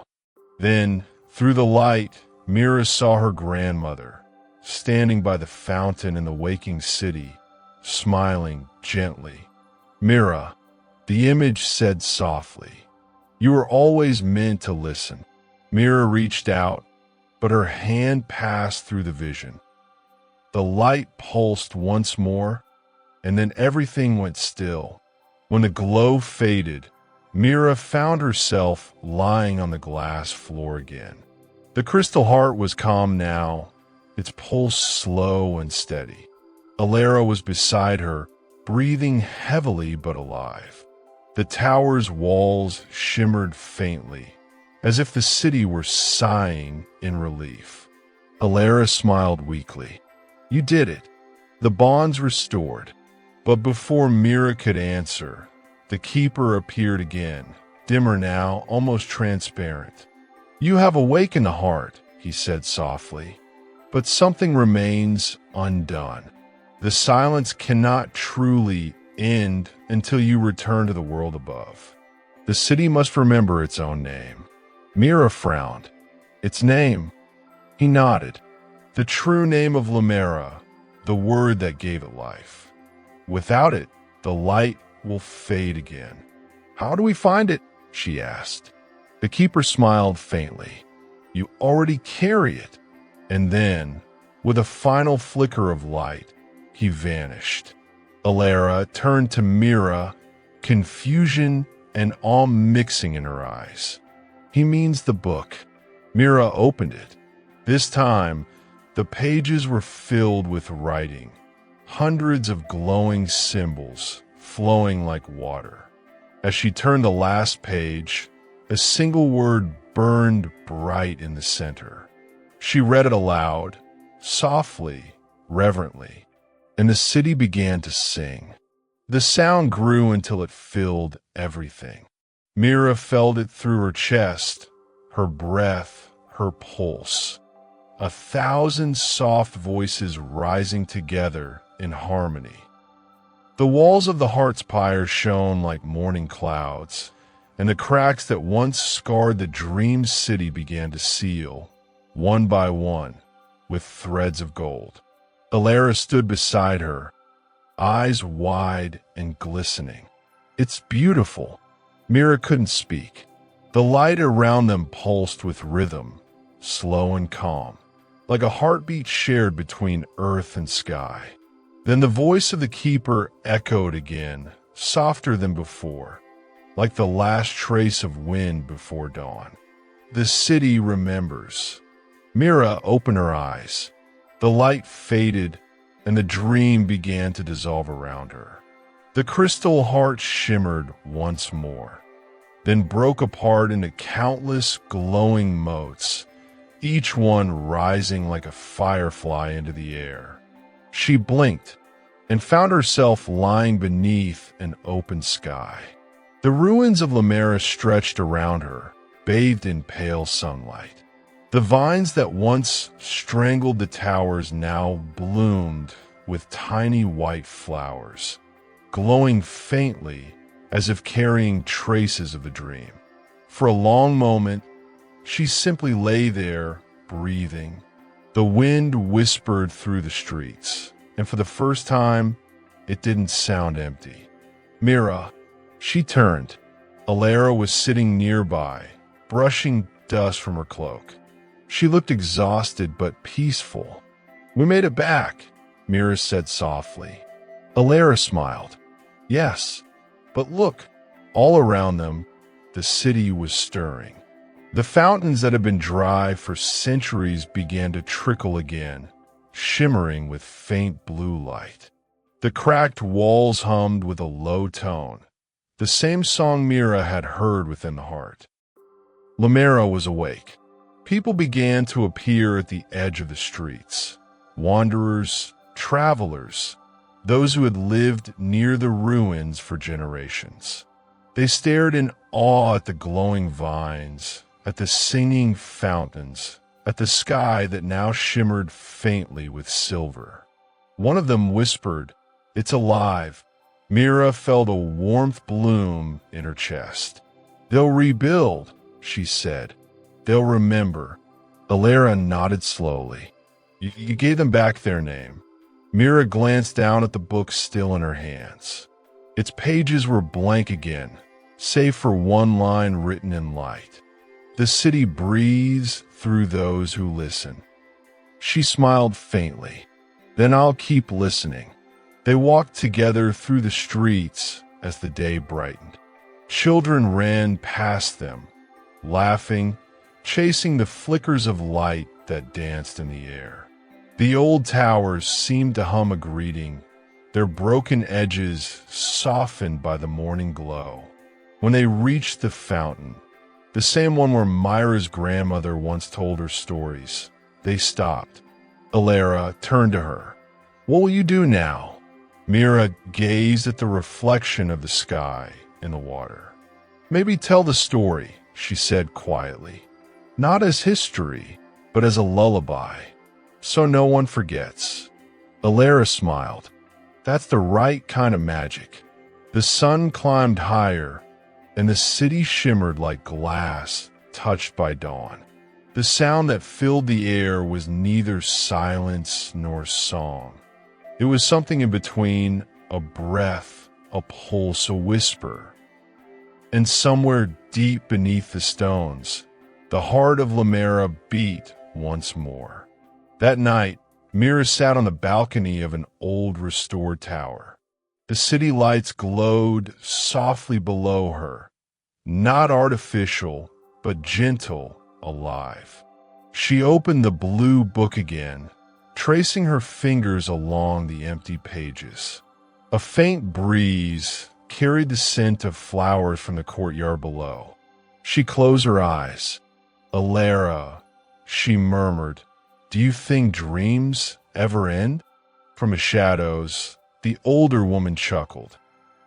Then, through the light, Mira saw her grandmother, standing by the fountain in the waking city, smiling gently. "Mira," the image said softly, "you were always meant to listen." Mira reached out, but her hand passed through the vision. The light pulsed once more, and then everything went still. When the glow faded, Mira found herself lying on the glass floor again. The crystal heart was calm now, its pulse slow and steady. Alara was beside her, breathing heavily but alive. The tower's walls shimmered faintly, as if the city were sighing in relief. Alara smiled weakly. "You did it. The bond's restored." But before Mira could answer, the keeper appeared again, dimmer now, almost transparent. "You have awakened the heart," he said softly, "but something remains undone. The silence cannot truly end until you return to the world above. The city must remember its own name." Mira frowned. "Its name?" He nodded. "The true name of Lamera, the word that gave it life. Without it, the light will fade again." "How do we find it?" she asked. The keeper smiled faintly. "You already carry it." And then, with a final flicker of light, he vanished. Alara turned to Mira, confusion and awe mixing in her eyes. "He means the book." Mira opened it. This time, the pages were filled with writing, hundreds of glowing symbols flowing like water. As she turned the last page, a single word burned bright in the center. She read it aloud, softly, reverently, and the city began to sing. The sound grew until it filled everything. Mira felt it through her chest, her breath, her pulse. 1,000 soft voices rising together in harmony. The walls of the Heartspire shone like morning clouds, and the cracks that once scarred the dream city began to seal, one by one, with threads of gold. Alara stood beside her, eyes wide and glistening. "It's beautiful." Mira couldn't speak. The light around them pulsed with rhythm, slow and calm, like a heartbeat shared between earth and sky. Then the voice of the keeper echoed again, softer than before. like the last trace of wind before dawn. The city remembers. Mira opened her eyes. The light faded, and the dream began to dissolve around her. The crystal heart shimmered once more, then broke apart into countless glowing motes, each one rising like a firefly into the air. She blinked and found herself lying beneath an open sky. The ruins of Lamera stretched around her, bathed in pale sunlight. The vines that once strangled the towers now bloomed with tiny white flowers, glowing faintly as if carrying traces of the dream. For a long moment, she simply lay there, breathing. The wind whispered through the streets, and for the first time, it didn't sound empty. Mira, she turned. Alara was sitting nearby, brushing dust from her cloak. She looked exhausted but peaceful. "We made it back," Mira said softly. Alara smiled. "Yes, but look." All around them, the city was stirring. The fountains that had been dry for centuries began to trickle again, shimmering with faint blue light. The cracked walls hummed with a low tone, the same song Mira had heard within the heart. Lamera was awake. People began to appear at the edge of the streets. Wanderers, travelers, those who had lived near the ruins for generations. They stared in awe at the glowing vines, at the singing fountains, at the sky that now shimmered faintly with silver. One of them whispered, "It's alive." Mira felt a warmth bloom in her chest. "They'll rebuild," she said. "They'll remember." Alara nodded slowly. You gave them back their name." Mira glanced down at the book still in her hands. Its pages were blank again, save for one line written in light. "The city breathes through those who listen." She smiled faintly. "Then I'll keep listening." They walked together through the streets as the day brightened. Children ran past them, laughing, chasing the flickers of light that danced in the air. The old towers seemed to hum a greeting, their broken edges softened by the morning glow. When they reached the fountain, the same one where Myra's grandmother once told her stories, they stopped. Alara turned to her. "What will you do now?" Mira gazed at the reflection of the sky in the water. "Maybe tell the story," she said quietly. "Not as history, but as a lullaby, so no one forgets." Alara smiled. "That's the right kind of magic." The sun climbed higher, and the city shimmered like glass touched by dawn. The sound that filled the air was neither silence nor song. It was something in between, a breath, a pulse, a whisper. And somewhere deep beneath the stones, the heart of Lamera beat once more. That night, Mira sat on the balcony of an old restored tower. The city lights glowed softly below her, not artificial, but gentle, alive. She opened the blue book again, tracing her fingers along the empty pages. A faint breeze carried the scent of flowers from the courtyard below. She closed her eyes. "Alara," she murmured, "do you think dreams ever end?" From the shadows, the older woman chuckled.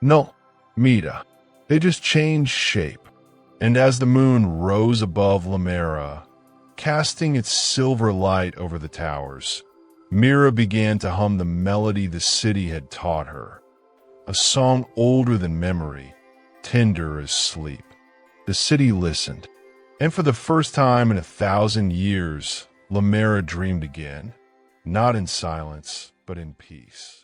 "No, Mira, they just change shape." And as the moon rose above Lamera, casting its silver light over the towers, Mira began to hum the melody the city had taught her, a song older than memory, tender as sleep. The city listened, and for the first time in 1,000 years, Lamera dreamed again, not in silence, but in peace.